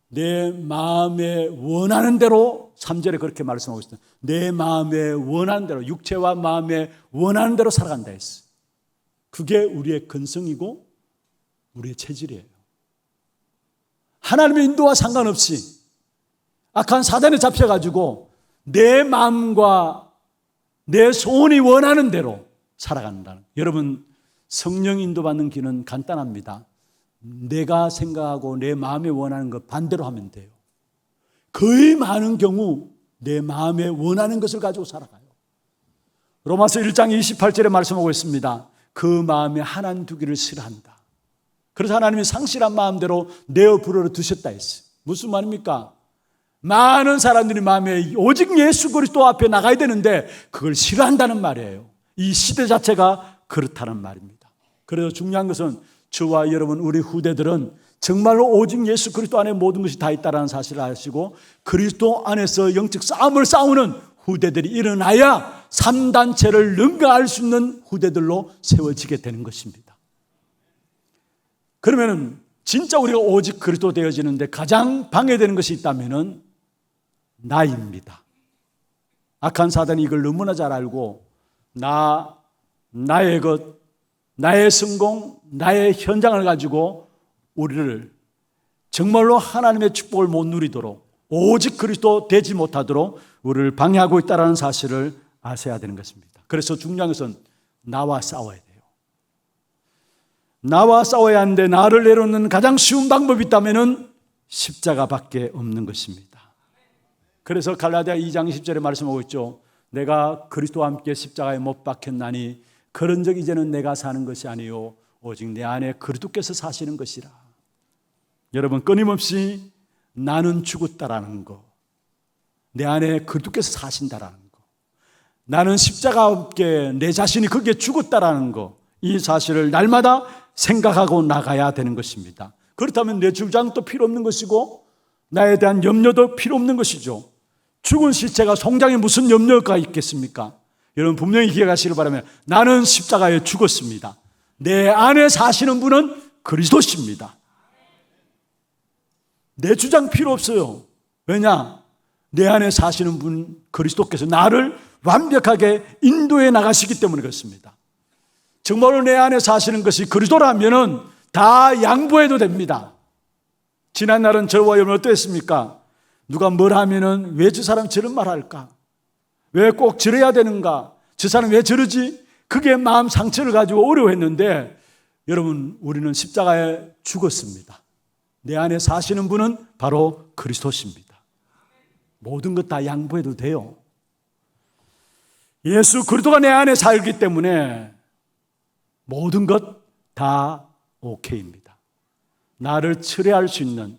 [SPEAKER 1] 내 마음에 원하는 대로 3절에 그렇게 말씀하고 있어요. 내 마음에 원하는 대로, 육체와 마음에 원하는 대로 살아간다 했어요. 그게 우리의 근성이고 우리의 체질이에요. 하나님의 인도와 상관없이 악한 사단에 잡혀가지고 내 마음과 내 소원이 원하는 대로 살아간다는. 여러분, 성령 인도받는 길은 간단합니다. 내가 생각하고 내 마음에 원하는 것 반대로 하면 돼요. 거의 많은 경우 내 마음에 원하는 것을 가지고 살아가요. 로마서 1장 28절에 말씀하고 있습니다. 그 마음에 하나님 두기를 싫어한다. 그래서 하나님이 상실한 마음대로 내어 불어로 두셨다 했어요. 무슨 말입니까? 많은 사람들이 마음에 오직 예수 그리스도 앞에 나가야 되는데 그걸 싫어한다는 말이에요. 이 시대 자체가 그렇다는 말입니다. 그래서 중요한 것은 저와 여러분 우리 후대들은 정말로 오직 예수 그리스도 안에 모든 것이 다 있다는 사실을 아시고 그리스도 안에서 영적 싸움을 싸우는 후대들이 일어나야 3단체를 능가할 수 있는 후대들로 세워지게 되는 것입니다. 그러면 진짜 우리가 오직 그리스도 되어지는데 가장 방해되는 것이 있다면 나입니다. 악한 사단이 이걸 너무나 잘 알고 나의 것, 나의 성공, 나의 현장을 가지고 우리를 정말로 하나님의 축복을 못 누리도록 오직 그리스도 되지 못하도록 우리를 방해하고 있다는 사실을 아셔야 되는 것입니다. 그래서 중요한 것은 나와 싸워야 돼요. 나와 싸워야 하는데 나를 내려놓는 가장 쉬운 방법이 있다면 십자가밖에 없는 것입니다. 그래서 갈라디아 2장 10절에 말씀하고 있죠. 내가 그리스도와 함께 십자가에 못 박혔나니 그런 적 이제는 내가 사는 것이 아니요 오직 내 안에 그리스도께서 사시는 것이라. 여러분 끊임없이 나는 죽었다라는 거, 내 안에 그리스도께서 사신다라는 거, 나는 십자가와 함께 내 자신이 거기에 죽었다라는 거, 이 사실을 날마다 생각하고 나가야 되는 것입니다. 그렇다면 내 주장도 필요 없는 것이고 나에 대한 염려도 필요 없는 것이죠. 죽은 시체가 성장에 무슨 염려가 있겠습니까? 여러분 분명히 기억하시길 바라면 나는 십자가에 죽었습니다. 내 안에 사시는 분은 그리스도십니다. 내 주장 필요 없어요. 왜냐? 내 안에 사시는 분 그리스도께서 나를 완벽하게 인도해 나가시기 때문에 그렇습니다. 정말로 내 안에 사시는 것이 그리스도라면은 다 양보해도 됩니다. 지난날은 저와 여러분 어떠했습니까? 누가 뭘 하면은 왜 저 사람 저런 말 할까? 왜 꼭 저래야 되는가? 저 사람 왜 저러지? 그게 마음 상처를 가지고 어려워했는데 여러분 우리는 십자가에 죽었습니다. 내 안에 사시는 분은 바로 그리스도십니다. 모든 것 다 양보해도 돼요. 예수 그리스도가 내 안에 살기 때문에 모든 것 다 오케이입니다. 나를 철회할 수 있는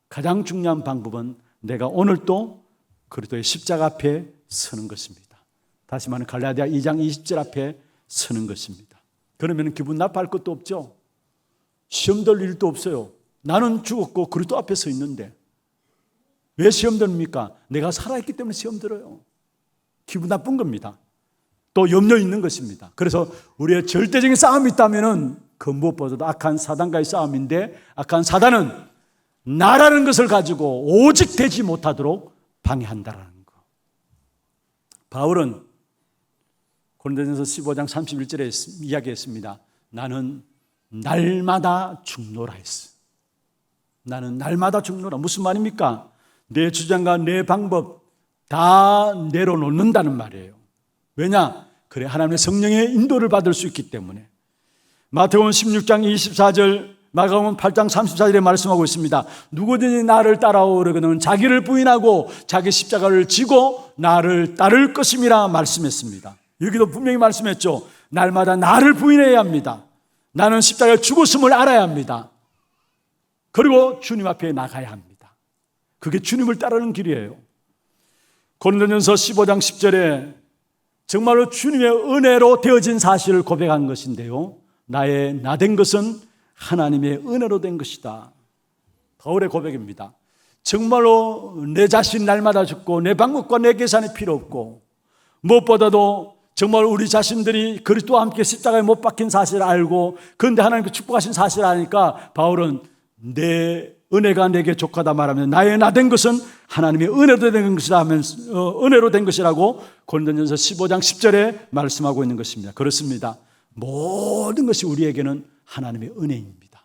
[SPEAKER 1] 가장 중요한 방법은 내가 오늘 또 그리스도의 십자가 앞에 서는 것입니다. 다시 말하면 갈라디아 2장 20절 앞에 서는 것입니다. 그러면 기분 나빠할 것도 없죠. 시험 들 일도 없어요. 나는 죽었고 그리스도 앞에 서 있는데 왜 시험 듭니까? 내가 살아있기 때문에 시험 들어요. 기분 나쁜 겁니다. 또 염려 있는 것입니다. 그래서 우리의 절대적인 싸움이 있다면 그 무엇보다도 악한 사단과의 싸움인데 악한 사단은 나라는 것을 가지고 오직 되지 못하도록 방해한다라는 거. 바울은 고린도전서 15장 31절에 이야기했습니다. 나는 날마다 죽노라 했어. 나는 날마다 죽노라. 무슨 말입니까? 내 주장과 내 방법 다 내려놓는다는 말이에요. 왜냐? 그래 하나님의 성령의 인도를 받을 수 있기 때문에. 마태복음 16장 24절, 마가복음 8장 34절에 말씀하고 있습니다. 누구든지 나를 따라오려거든 자기를 부인하고 자기 십자가를 지고 나를 따를 것임이라 말씀했습니다. 여기도 분명히 말씀했죠. 날마다 나를 부인해야 합니다. 나는 십자가에 죽었음을 알아야 합니다. 그리고 주님 앞에 나가야 합니다. 그게 주님을 따르는 길이에요. 고린도전서 15장 10절에 정말로 주님의 은혜로 되어진 사실을 고백한 것인데요. 나의 나된 것은 하나님의 은혜로 된 것이다. 바울의 고백입니다. 정말로 내 자신 날마다 죽고 내 방법과 내 계산이 필요 없고 무엇보다도 정말 우리 자신들이 그리스도와 함께 십자가에 못 박힌 사실을 알고 그런데 하나님께 축복하신 사실을 아니까 바울은 내 은혜가 내게 족하다 말하면 나의 나된 것은 하나님의 은혜로 된 것이라 하면서 은혜로 된 것이라고 고린도전서 15장 10절에 말씀하고 있는 것입니다. 그렇습니다. 모든 것이 우리에게는 하나님의 은혜입니다.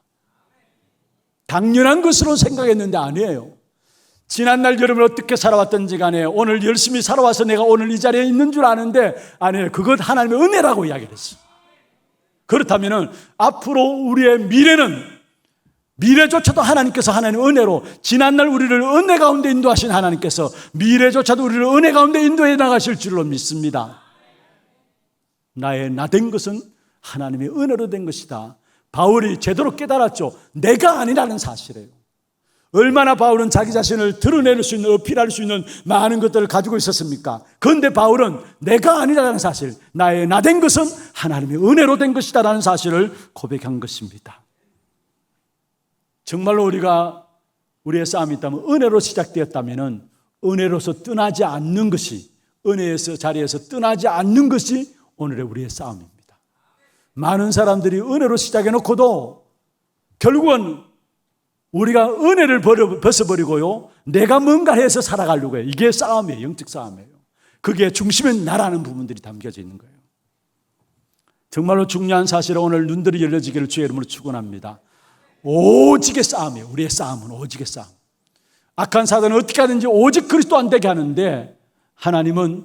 [SPEAKER 1] 당연한 것으로 생각했는데 아니에요. 지난날 여러분 어떻게 살아왔던지 간에 오늘 열심히 살아와서 내가 오늘 이 자리에 있는 줄 아는데 아니에요. 그것 하나님의 은혜라고 이야기를 했어요. 그렇다면 앞으로 우리의 미래조차도 하나님께서 하나님의 은혜로 지난날 우리를 은혜 가운데 인도하신 하나님께서 미래조차도 우리를 은혜 가운데 인도해 나가실 줄로 믿습니다. 나의 나된 것은 하나님의 은혜로 된 것이다. 바울이 제대로 깨달았죠. 내가 아니라는 사실이에요. 얼마나 바울은 자기 자신을 드러낼 수 있는, 어필할 수 있는 많은 것들을 가지고 있었습니까? 그런데 바울은 내가 아니라는 사실, 나의 나된 것은 하나님의 은혜로 된 것이다라는 사실을 고백한 것입니다. 정말로 우리의 싸움이 있다면, 은혜로 시작되었다면 은혜로서 떠나지 않는 것이, 은혜에서 자리에서 떠나지 않는 것이 오늘의 우리의 싸움입니다. 많은 사람들이 은혜로 시작해놓고도 결국은 우리가 은혜를 벗어버리고요, 내가 뭔가 해서 살아가려고 해요. 이게 싸움이에요. 영적 싸움이에요. 그게 중심에 나라는 부분들이 담겨져 있는 거예요. 정말로 중요한 사실은 오늘 눈들이 열려지기를 주의 이름으로 축원합니다. 오직의 싸움이에요. 우리의 싸움은 오직의 싸움. 악한 사단은 어떻게 하든지 오직 그리스도 안 되게 하는데, 하나님은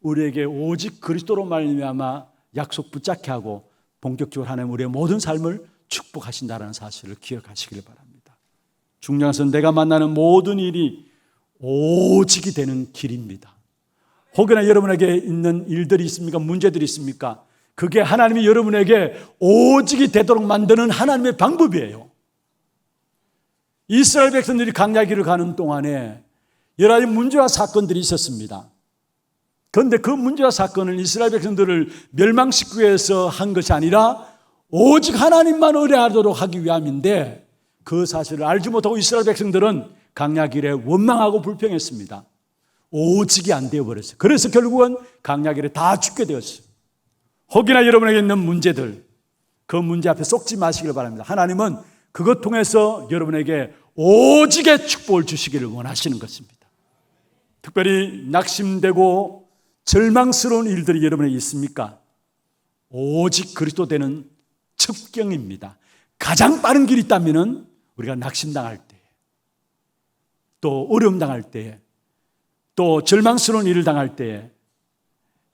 [SPEAKER 1] 우리에게 오직 그리스도로 말미암아 약속 붙잡게 하고 본격적으로 하나님 우리의 모든 삶을 축복하신다는 사실을 기억하시길 바랍니다. 중요한 것은 내가 만나는 모든 일이 오직이 되는 길입니다. 혹여나 여러분에게 있는 일들이 있습니까? 문제들이 있습니까? 그게 하나님이 여러분에게 오직이 되도록 만드는 하나님의 방법이에요. 이스라엘 백성들이 광야길을 가는 동안에 여러 가지 문제와 사건들이 있었습니다. 그런데 그 문제와 사건은 이스라엘 백성들을 멸망시키기 위해서 한 것이 아니라 오직 하나님만 의뢰하도록 하기 위함인데, 그 사실을 알지 못하고 이스라엘 백성들은 광야길에 원망하고 불평했습니다. 오직이 안 되어버렸어요. 그래서 결국은 광야길에 다 죽게 되었어요. 혹여나 여러분에게 있는 문제들, 그 문제 앞에 쏙지 마시길 바랍니다. 하나님은 그것 통해서 여러분에게 오직의 축복을 주시기를 원하시는 것입니다. 특별히 낙심되고 절망스러운 일들이 여러분에게 있습니까? 오직 그리스도 되는 첩경입니다. 가장 빠른 길이 있다면 우리가 낙심당할 때, 또 어려움 당할 때, 또 절망스러운 일을 당할 때,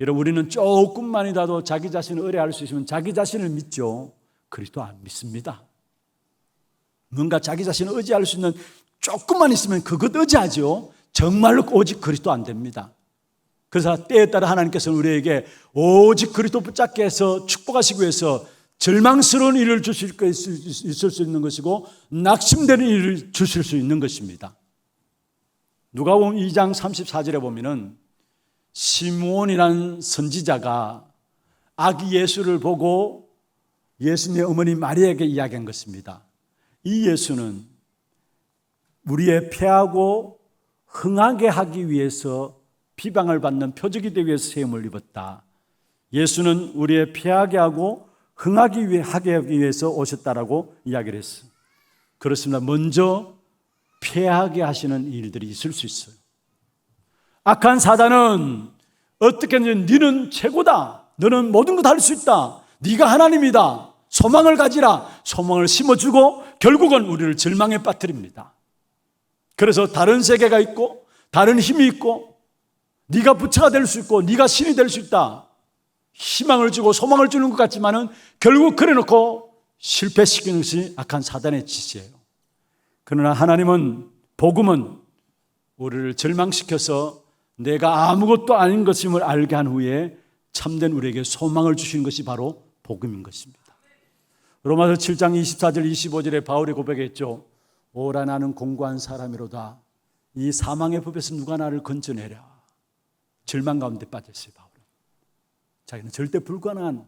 [SPEAKER 1] 여러분, 우리는 조금만이라도 자기 자신을 의뢰할 수 있으면 자기 자신을 믿죠. 그리스도 안 믿습니다. 뭔가 자기 자신을 의지할 수 있는 조금만 있으면 그것 의지하죠. 정말로 오직 그리스도 안 됩니다. 그래서 때에 따라 하나님께서는 우리에게 오직 그리스도 붙잡게 해서 축복하시기 위해서 절망스러운 일을 있을 수 있는 것이고, 낙심되는 일을 주실 수 있는 것입니다. 누가복음 2장 34절에 보면은 시므온이라는 선지자가 아기 예수를 보고 예수님의 어머니 마리아에게 이야기한 것입니다. 이 예수는 우리의 패하고 흥하게 하기 위해서 비방을 받는 표적이 되기 위해서 세움을 입었다. 예수는 우리의 패하게 하고 흥하게 하기 위해서 오셨다라고 이야기를 했어요. 그렇습니다. 먼저 패하게 하시는 일들이 있을 수 있어요. 악한 사단은 어떻게든 너는 최고다, 너는 모든 것 할 수 있다, 네가 하나님이다, 소망을 가지라, 소망을 심어주고 결국은 우리를 절망에 빠뜨립니다. 그래서 다른 세계가 있고 다른 힘이 있고 네가 부처가 될 수 있고 네가 신이 될 수 있다, 희망을 주고 소망을 주는 것 같지만은 결국 그래놓고 실패시키는 것이 악한 사단의 짓이에요. 그러나 하나님은, 복음은 우리를 절망시켜서 내가 아무것도 아닌 것임을 알게 한 후에 참된 우리에게 소망을 주시는 것이 바로 복음인 것입니다. 로마서 7장 24절 25절에 바울이 고백했죠. 오라 나는 공고한 사람이로다. 이 사망의 법에서 누가 나를 건져내랴. 절망 가운데 빠졌어요. 바울은 자기는 절대 불가능한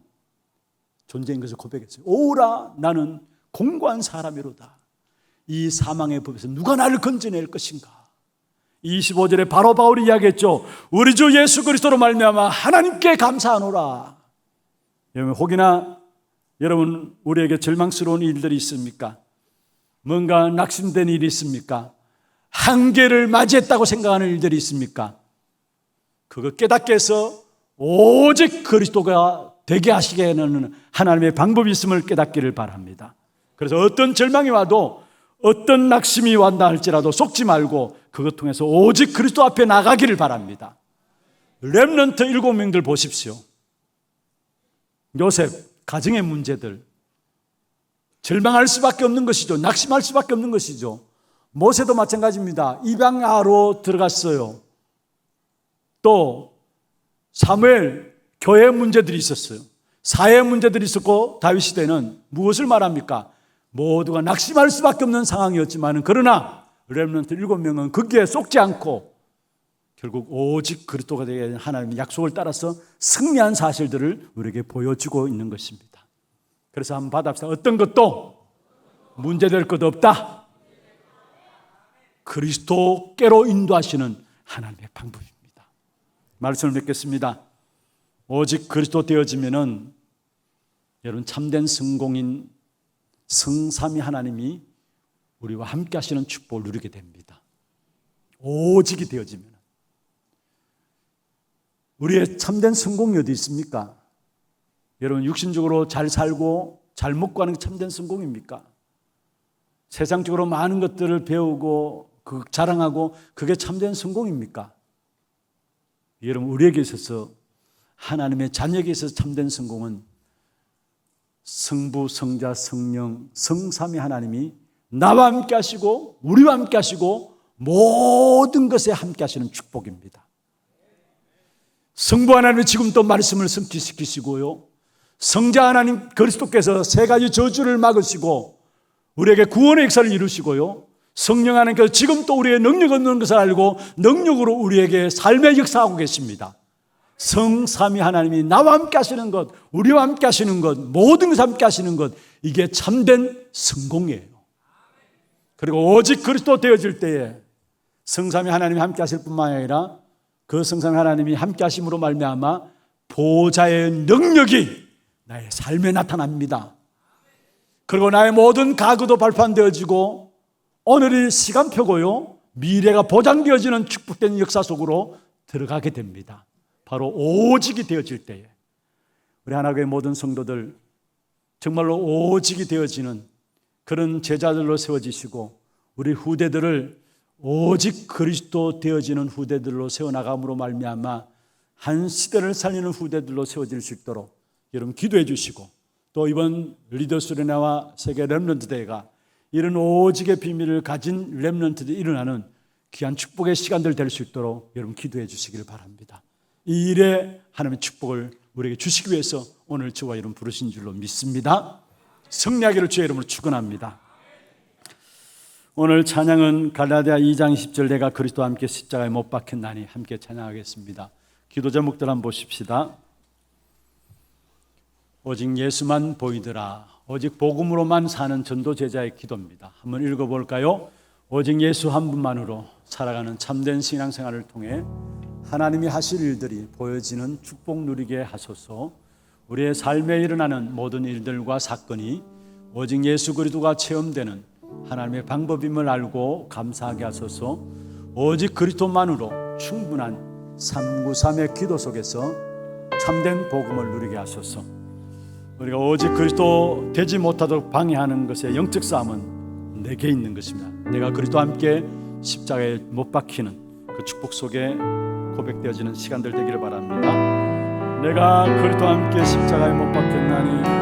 [SPEAKER 1] 존재인 것을 고백했어요. 오라 나는 공고한 사람이로다. 이 사망의 법에서 누가 나를 건져낼 것인가. 25절에 바로 바울이 이야기했죠. 우리 주 예수 그리스도로 말미암아 하나님께 감사하노라. 여러분, 혹이나 여러분 우리에게 절망스러운 일들이 있습니까? 뭔가 낙심된 일이 있습니까? 한계를 맞이했다고 생각하는 일들이 있습니까? 그거 깨닫게 해서 오직 그리스도가 되게 하시게 하는 하나님의 방법이 있음을 깨닫기를 바랍니다. 그래서 어떤 절망이 와도, 어떤 낙심이 왔다 할지라도 속지 말고 그것 통해서 오직 그리스도 앞에 나가기를 바랍니다. 렘넌트 7명들 보십시오. 요셉, 가정의 문제들, 절망할 수밖에 없는 것이죠. 낙심할 수밖에 없는 것이죠. 모세도 마찬가지입니다. 입양아로 들어갔어요. 또 사무엘, 교회 문제들이 있었어요. 사회 문제들이 있었고, 다윗 시대는 무엇을 말합니까? 모두가 낙심할 수밖에 없는 상황이었지만, 그러나 렘넌트 7명은 거기에 속지 않고 결국 오직 그리스도가 되게 하는 하나님의 약속을 따라서 승리한 사실들을 우리에게 보여주고 있는 것입니다. 그래서 한번 받아봅시다. 어떤 것도 문제될 것 없다. 그리스도께로 인도하시는 하나님의 방법입니다. 말씀을 맺겠습니다. 오직 그리스도 되어지면은 여러분 참된 성공인 성삼위 하나님이 우리와 함께 하시는 축복을 누리게 됩니다. 오직이 되어지면. 우리의 참된 성공이 어디 있습니까? 여러분 육신적으로 잘 살고 잘 먹고 하는 게 참된 성공입니까? 세상적으로 많은 것들을 배우고 자랑하고 그게 참된 성공입니까? 여러분 우리에게 있어서 하나님의 자녀에게 있어서 참된 성공은 성부, 성자, 성령, 성삼위 하나님이 나와 함께 하시고 우리와 함께 하시고 모든 것에 함께 하시는 축복입니다. 성부 하나님이 지금 또 말씀을 성취시키시고요, 성자 하나님 그리스도께서 세 가지 저주를 막으시고 우리에게 구원의 역사를 이루시고요, 성령 하나님께서 지금 또 우리의 능력 없는 것을 알고 능력으로 우리에게 삶의 역사하고 계십니다. 성삼위 하나님이 나와 함께 하시는 것, 우리와 함께 하시는 것, 모든 것과 함께 하시는 것, 이게 참된 성공이에요. 그리고 오직 그리스도 되어질 때에 성삼위 하나님이 함께 하실 뿐만 아니라 그 성삼위 하나님이 함께 하심으로 말미암아 보좌의 능력이 나의 삶에 나타납니다. 그리고 나의 모든 가구도 발판되어지고 오늘이 시간표고요, 미래가 보장되어지는 축복된 역사 속으로 들어가게 됩니다. 바로 오직이 되어질 때에 우리 하나교회 모든 성도들 정말로 오직이 되어지는 그런 제자들로 세워지시고 우리 후대들을 오직 그리스도 되어지는 후대들로 세워나감으로 말미암아 한 시대를 살리는 후대들로 세워질 수 있도록 여러분 기도해 주시고, 또 이번 리더스레나와 세계 렘넌트 대회가 이런 오직의 비밀을 가진 렘넌트들이 일어나는 귀한 축복의 시간들 될 수 있도록 여러분 기도해 주시기를 바랍니다. 이 일에 하나님의 축복을 우리에게 주시기 위해서 오늘 저와 여러분 부르신 줄로 믿습니다. 승리하기를 주의 이름으로 축원합니다. 오늘 찬양은 갈라디아 2장 10절 내가 그리스도와 함께 십자가에 못 박혔나니 함께 찬양하겠습니다. 기도 제목들 한번 보십시다. 오직 예수만 보이더라. 오직 복음으로만 사는 전도 제자의 기도입니다. 한번 읽어볼까요? 오직 예수 한 분만으로 살아가는 참된 신앙생활을 통해 하나님이 하실 일들이 보여지는 축복 누리게 하소서. 우리의 삶에 일어나는 모든 일들과 사건이 오직 예수 그리스도가 체험되는 하나님의 방법임을 알고 감사하게 하소서. 오직 그리스도만으로 충분한 393의 기도 속에서 참된 복음을 누리게 하소서. 우리가 오직 그리스도 되지 못하도록 방해하는 것의 영적 싸움은 내게 있는 것입니다. 내가 그리스도와 함께 십자가에 못 박히는 그 축복 속에 고백되어지는 시간들 되기를 바랍니다. 내가 그리스도와 함께 십자가에 못 박혔나니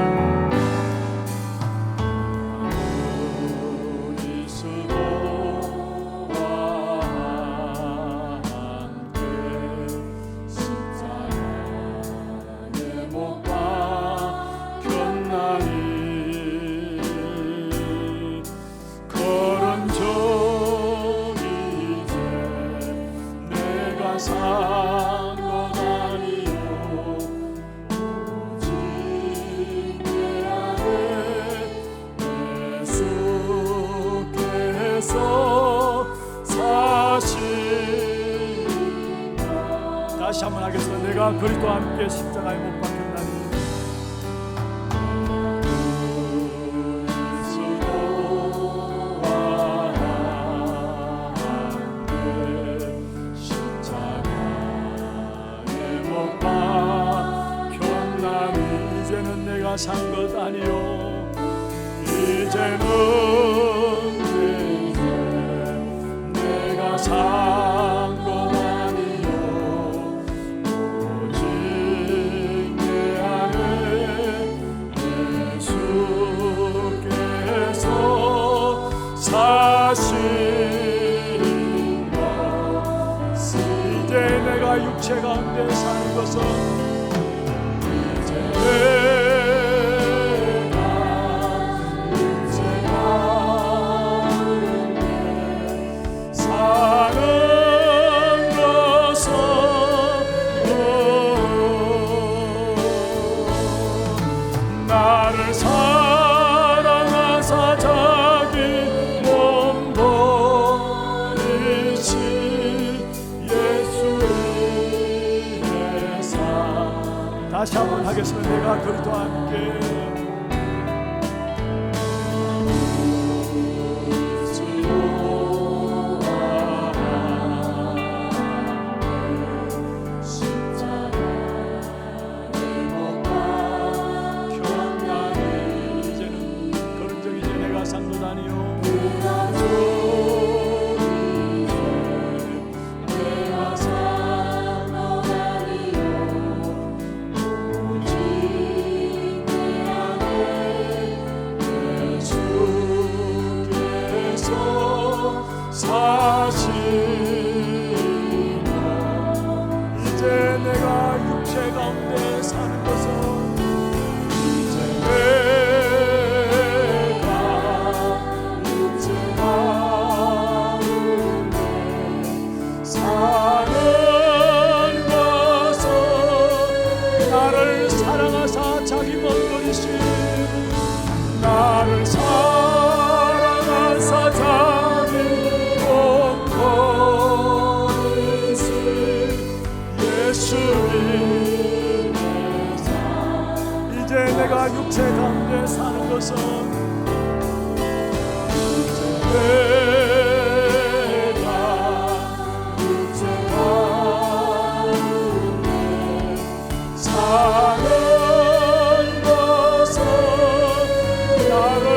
[SPEAKER 1] 다시 한번 하겠습니다. 내가 그리스도와 함께 십자가에 못 박혔나니 십자가에 못 박혔나니 이제는 내가 산 것 아니요 이제는 내가 산 육체 가운데 사는 것은 이제 내가 육체 가운데 사는 것은 나를 사랑하사 자기 몸 버리사 다시 한번 하겠습니다. 내가 그리스도와 함께 이제 내가 육체 가운데 사는 것은 이제 내가 육체 가운데 사는 것은 나를 사랑하사 자기 몸버리신 나를 사랑하사 자기 몸버리신 예수님의 삶 이제 내가 육체 가운데 사는 것은 이제 내가 육체 가운데 사는 것은 나를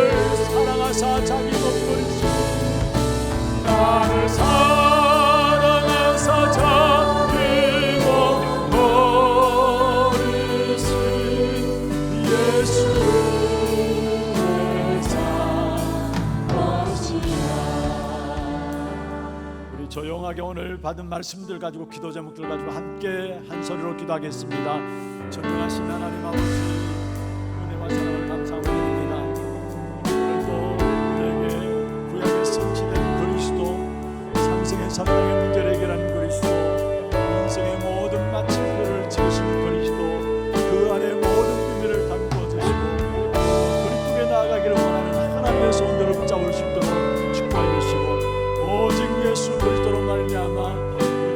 [SPEAKER 1] 사랑하사 자기 몸버리신 나를 사랑하사 자기 몸버리신 예수의 삶 것이야. 우리 조용하게 오늘 받은 말씀들 가지고 기도 제목들 가지고 함께 한 소리로 기도하겠습니다. 전능하신 하나님 아버지 은혜와 사랑을 감사합니다. 오늘도 우리에게 구약에 성취된 그리스도 삼생의 삼명의 문제를 해결하는 그리스도 인생의 모든 마침표를 채우신 그리스도 그 안에 모든 의미를 담고 주시고 그리스도에 나아가기를 원하는 하나님의 손들을 붙잡을 수 있도록 축복해 주시고 오직 예수 그리스도로 말미암아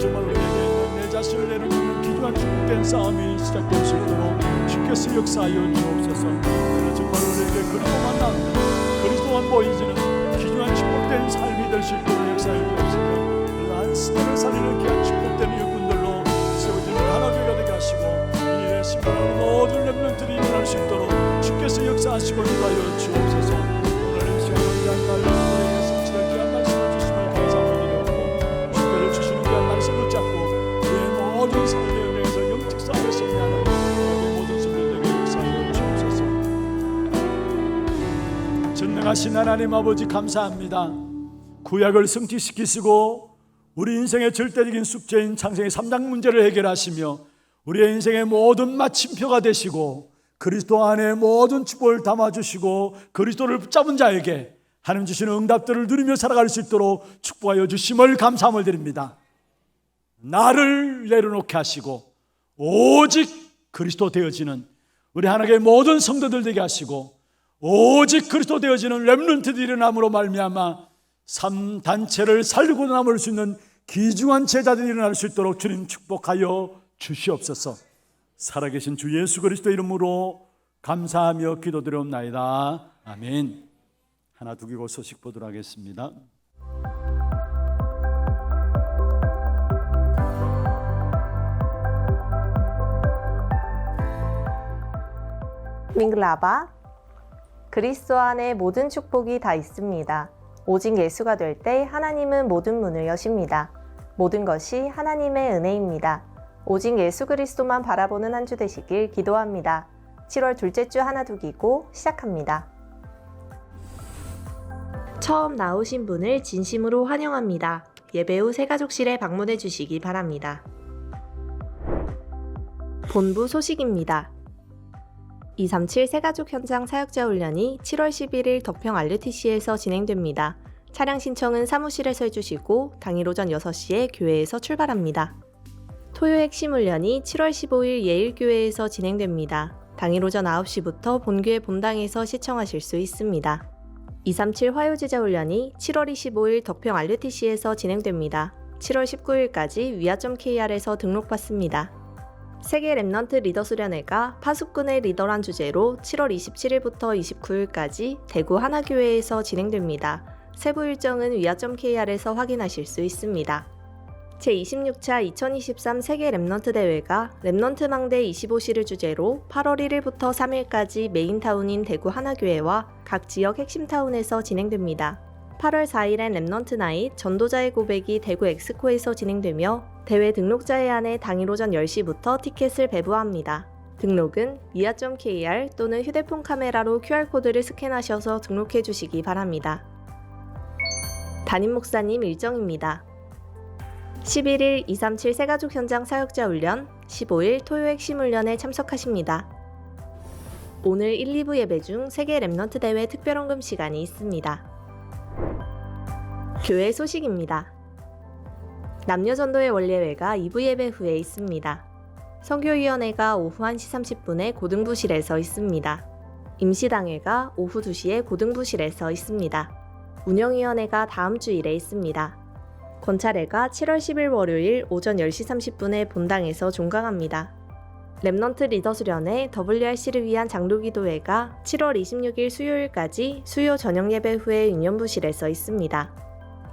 [SPEAKER 1] 정말 우리에게 있는 내 자신을 내려놓는 귀중한 축복된 싸움이 시작될 수 있도록 주께서 역사하여 주옵소서. 정말 우리에게 그리스도 만납니다. 그리스도만 보이지는 귀중한 축복된 삶이 될 수 있도록 역사하여 주옵소서. 그러한 시대를 살리는 귀한 축복된 일꾼들로 세워지는 하나교회가 되게 하시고 이 일에 심판하는 모든 렘넌트들이 일어날 수 있도록 주께서 역사하시고 인도하여 주옵소서. 오늘 이 시간 귀한 날 우리에게 성취될 귀한 말씀을 주심을 감사하며 드리옵고 주께서 주시는 귀한 말씀 붙잡고 우리의 모든 삶의 은혜에서 영적 싸움에 승리하는 우리 모든 성도들에게 역사하여 주옵소서. 전능하신 하나님 아버지 감사합니다. 구약을 성취시키시고 우리 인생의 절대적인 숙제인 창세기 3장 문제를 해결하시며 우리의 인생의 모든 마침표가 되시고 그리스도 안에 모든 축복을 담아주시고 그리스도를 붙잡은 자에게 하나님 주시는 응답들을 누리며 살아갈 수 있도록 축복하여 주심을 감사함을 드립니다. 나를 내려놓게 하시고 오직 그리스도 되어지는 우리 하나님의 모든 성도들 되게 하시고 오직 그리스도 되어지는 렘넌트들이 일어남으로 말미암아 삶 단체를 살고 남을 수 있는 귀중한 제자들이 일어날 수 있도록 주님 축복하여 주시옵소서. 살아계신 주 예수 그리스도 이름으로 감사하며 기도드리옵나이다. 아멘. 하나 두기고 소식 보도록 하겠습니다.
[SPEAKER 5] 밍글라바 그리스도 안에 모든 축복이 다 있습니다. 오직 예수가 될 때 하나님은 모든 문을 여십니다. 모든 것이 하나님의 은혜입니다. 오직 예수 그리스도만 바라보는 한 주 되시길 기도합니다. 7월 둘째 주 하나 두기고 시작합니다. 처음 나오신 분을 진심으로 환영합니다. 예배 후 새가족실에 방문해 주시기 바랍니다. 본부 소식입니다. 237 새가족 현장 사역자 훈련이 7월 11일 덕평 RUTC에서 진행됩니다. 차량 신청은 사무실에서 해주시고 당일 오전 6시에 교회에서 출발합니다. 토요 핵심 훈련이 7월 15일 예일교회에서 진행됩니다. 당일 오전 9시부터 본교회 본당에서 시청하실 수 있습니다. 237 화요제자 훈련이 7월 25일 덕평 RUTC에서 진행됩니다. 7월 19일까지 위아.kr에서 등록받습니다. 세계 랩넌트 리더 수련회가 파수꾼의 리더란 주제로 7월 27일부터 29일까지 대구 하나교회에서 진행됩니다. 세부 일정은 위아.kr에서 확인하실 수 있습니다. 제26차 2023 세계 랩넌트 대회가 랩넌트 망대 25시를 주제로 8월 1일부터 3일까지 메인타운인 대구 하나교회와 각 지역 핵심타운에서 진행됩니다. 8월 4일엔 랩넌트 나잇 전도자의 고백이 대구 엑스코에서 진행되며 대회 등록자에 한해 당일 오전 10시부터 티켓을 배부합니다. 등록은 위아.kr 또는 휴대폰 카메라로 QR코드를 스캔하셔서 등록해 주시기 바랍니다. 담임 목사님 일정입니다. 11일 237 새가족 현장 사역자 훈련, 15일 토요 핵심 훈련에 참석하십니다. 오늘 1, 2부 예배 중 세계 랩넌트 대회 특별헌금 시간이 있습니다. 교회 소식입니다. 남녀전도의 원례회가 2부 예배 후에 있습니다. 선교위원회가 오후 1시 30분에 고등부실에서 있습니다. 임시당회가 오후 2시에 고등부실에서 있습니다. 운영위원회가 다음 주일에 있습니다. 권찰회가 7월 10일 월요일 오전 10시 30분에 본당에서 종강합니다. 랩넌트 리더 수련회 WRC를 위한 장로기도회가 7월 26일 수요일까지 수요 저녁 예배 후에 유년부실에서 있습니다.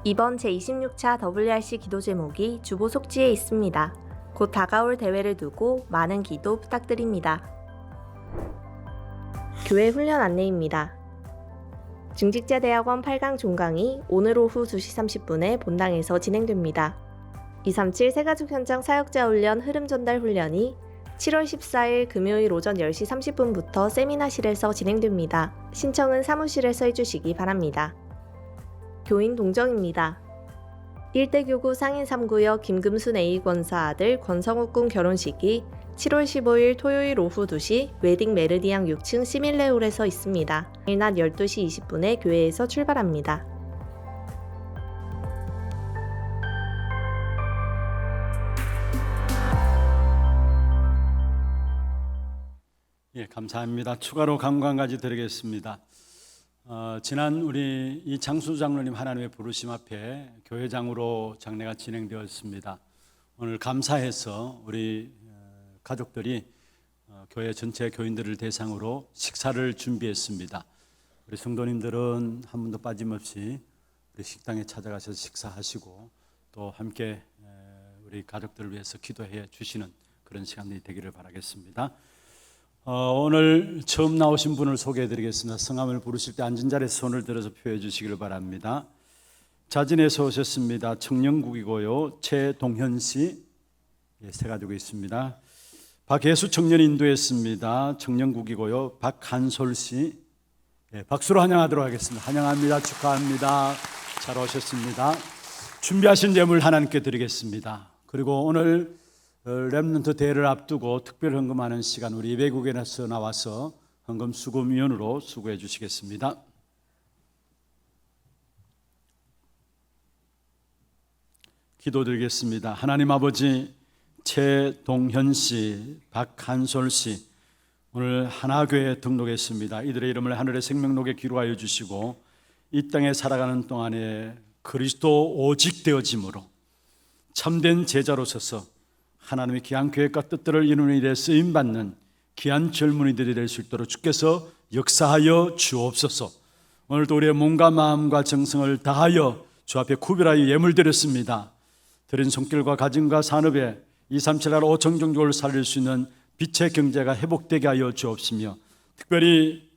[SPEAKER 5] 이번 제26차 WRC 기도 제목이 주보 속지에 있습니다. 곧 다가올 대회를 두고 많은 기도 부탁드립니다. 교회 훈련 안내입니다. 중직자대학원 8강 종강이 오늘 오후 2시 30분에 본당에서 진행됩니다. 237 새가족 현장 사역자 훈련 흐름 전달 훈련이 7월 14일 금요일 오전 10시 30분부터 세미나실에서 진행됩니다. 신청은 사무실에서 해주시기 바랍니다. 교인 동정입니다. 1대 교구 상인 3구역 김금순 A권사 아들 권성욱 군 결혼식이 7월 15일 토요일 오후 2시 웨딩 메르디앙 6층 시밀레홀에서 있습니다. 낮 12시 20분에 교회에서 출발합니다.
[SPEAKER 1] 예, 감사합니다. 추가로 감관까지 드리겠습니다. 지난 우리 이장수 장로님 하나님의 부르심 앞에 교회장으로 장례가 진행되었습니다. 오늘 감사해서 우리 가족들이 교회 전체 교인들을 대상으로 식사를 준비했습니다. 우리 성도님들은 한 분도 빠짐없이 우리 식당에 찾아가셔서 식사하시고 또 함께 우리 가족들을 위해서 기도해 주시는 그런 시간이 되기를 바라겠습니다. 오늘 처음 나오신 분을 소개해 드리겠습니다. 성함을 부르실 때 앉은 자리에서 손을 들어서 표해 주시기를 바랍니다. 자진해서 오셨습니다. 청년국이고요. 최동현 씨, 새가지고 있습니다. 박예수 청년 인도했습니다. 청년국이고요. 박한솔 씨, 박수로 환영하도록 하겠습니다. 환영합니다. 축하합니다. 잘 오셨습니다. 준비하신 예물 하나님께 드리겠습니다. 그리고 오늘 랩넌트 대회를 앞두고 특별 헌금하는 시간 우리 외국인에서 나와서 헌금 수금위원으로 수고해 주시겠습니다. 기도드리겠습니다. 하나님 아버지, 최동현 씨, 박한솔 씨 오늘 하나교회에 등록했습니다. 이들의 이름을 하늘의 생명록에 기록하여 주시고 이 땅에 살아가는 동안에 그리스도 오직 되어짐으로 참된 제자로 서서 하나님의 귀한 계획과 뜻들을 이루는 일에 쓰임받는 귀한 젊은이들이 될 수 있도록 주께서 역사하여 주옵소서. 오늘도 우리의 몸과 마음과 정성을 다하여 주 앞에 구별하여 예물드렸습니다. 드린 손길과 가정과 산업에 237 나라 5천 종족을 살릴 수 있는 빛의 경제가 회복되게 하여 주옵시며 특별히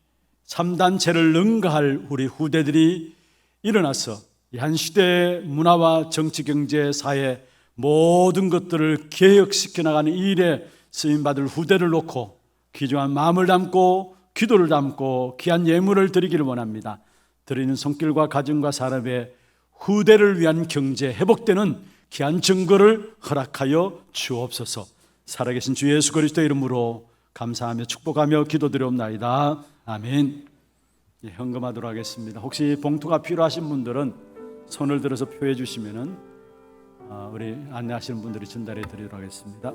[SPEAKER 1] 3단체를 능가할 우리 후대들이 일어나서 이 한 시대의 문화와 정치, 경제, 사회 모든 것들을 개혁시켜 나가는 이 일에 쓰임받을 후대를 놓고 귀중한 마음을 담고 기도를 담고 귀한 예물을 드리기를 원합니다. 드리는 손길과 가정과 산업에 후대를 위한 경제 회복되는 귀한 증거를 허락하여 주옵소서. 살아계신 주 예수 그리스도의 이름으로 감사하며 축복하며 기도드리옵나이다. 아멘. 헌금하도록 하겠습니다. 혹시 봉투가 필요하신 분들은 손을 들어서 표해 주시면은 우리 안내하시는 분들이 전달해 드리도록 하겠습니다.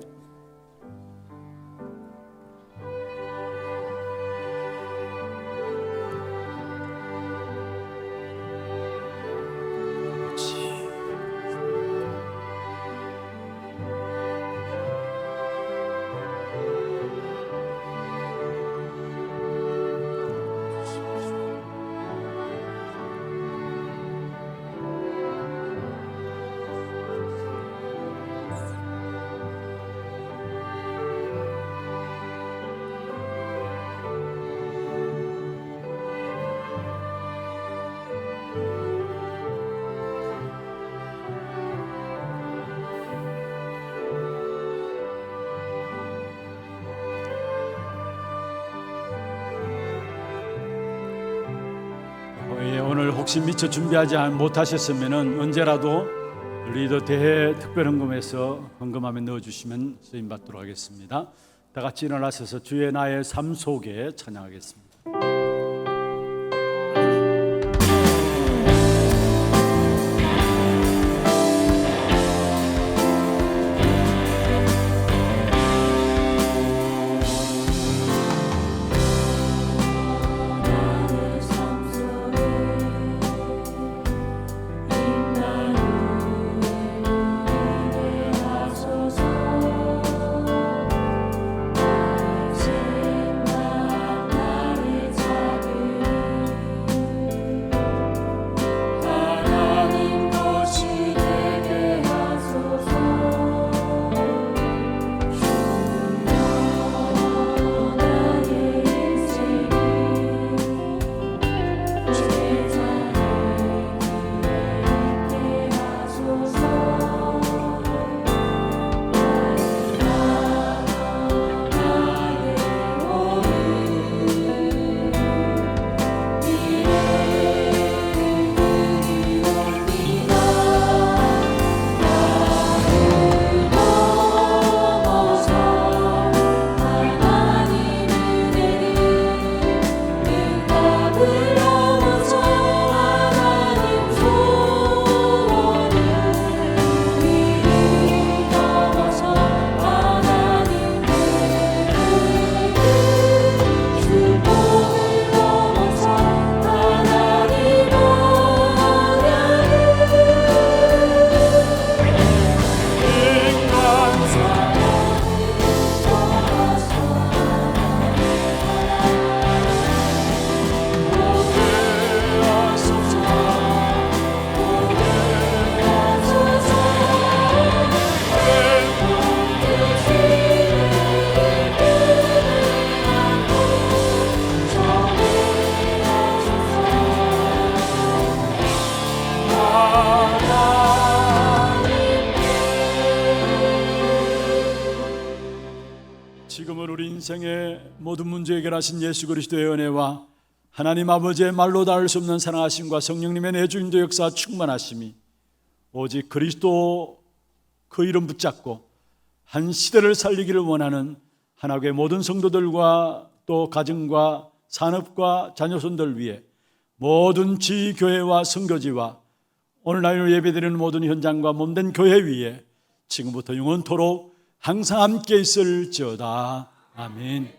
[SPEAKER 1] 오늘 혹시 미처 준비하지 못하셨으면 언제라도 리더 대회 특별헌금에서 헌금함에 넣어주시면 쓰임받도록 하겠습니다. 다 같이 일어나셔서 주의 나의 삶 속에 찬양하겠습니다. 지금은 우리 인생의 모든 문제 해결하신 예수 그리스도의 은혜와 하나님 아버지의 말로 닿을 수 없는 사랑하심과 성령님의 내주인도 역사 충만하심이 오직 그리스도 그 이름 붙잡고 한 시대를 살리기를 원하는 하나교회 모든 성도들과 또 가정과 산업과 자녀손들 위해 모든 지교회와 선교지와 오늘날 예배드리는 모든 현장과 몸된 교회 위에 지금부터 영원토록 항상 함께 있을지어다. 아멘.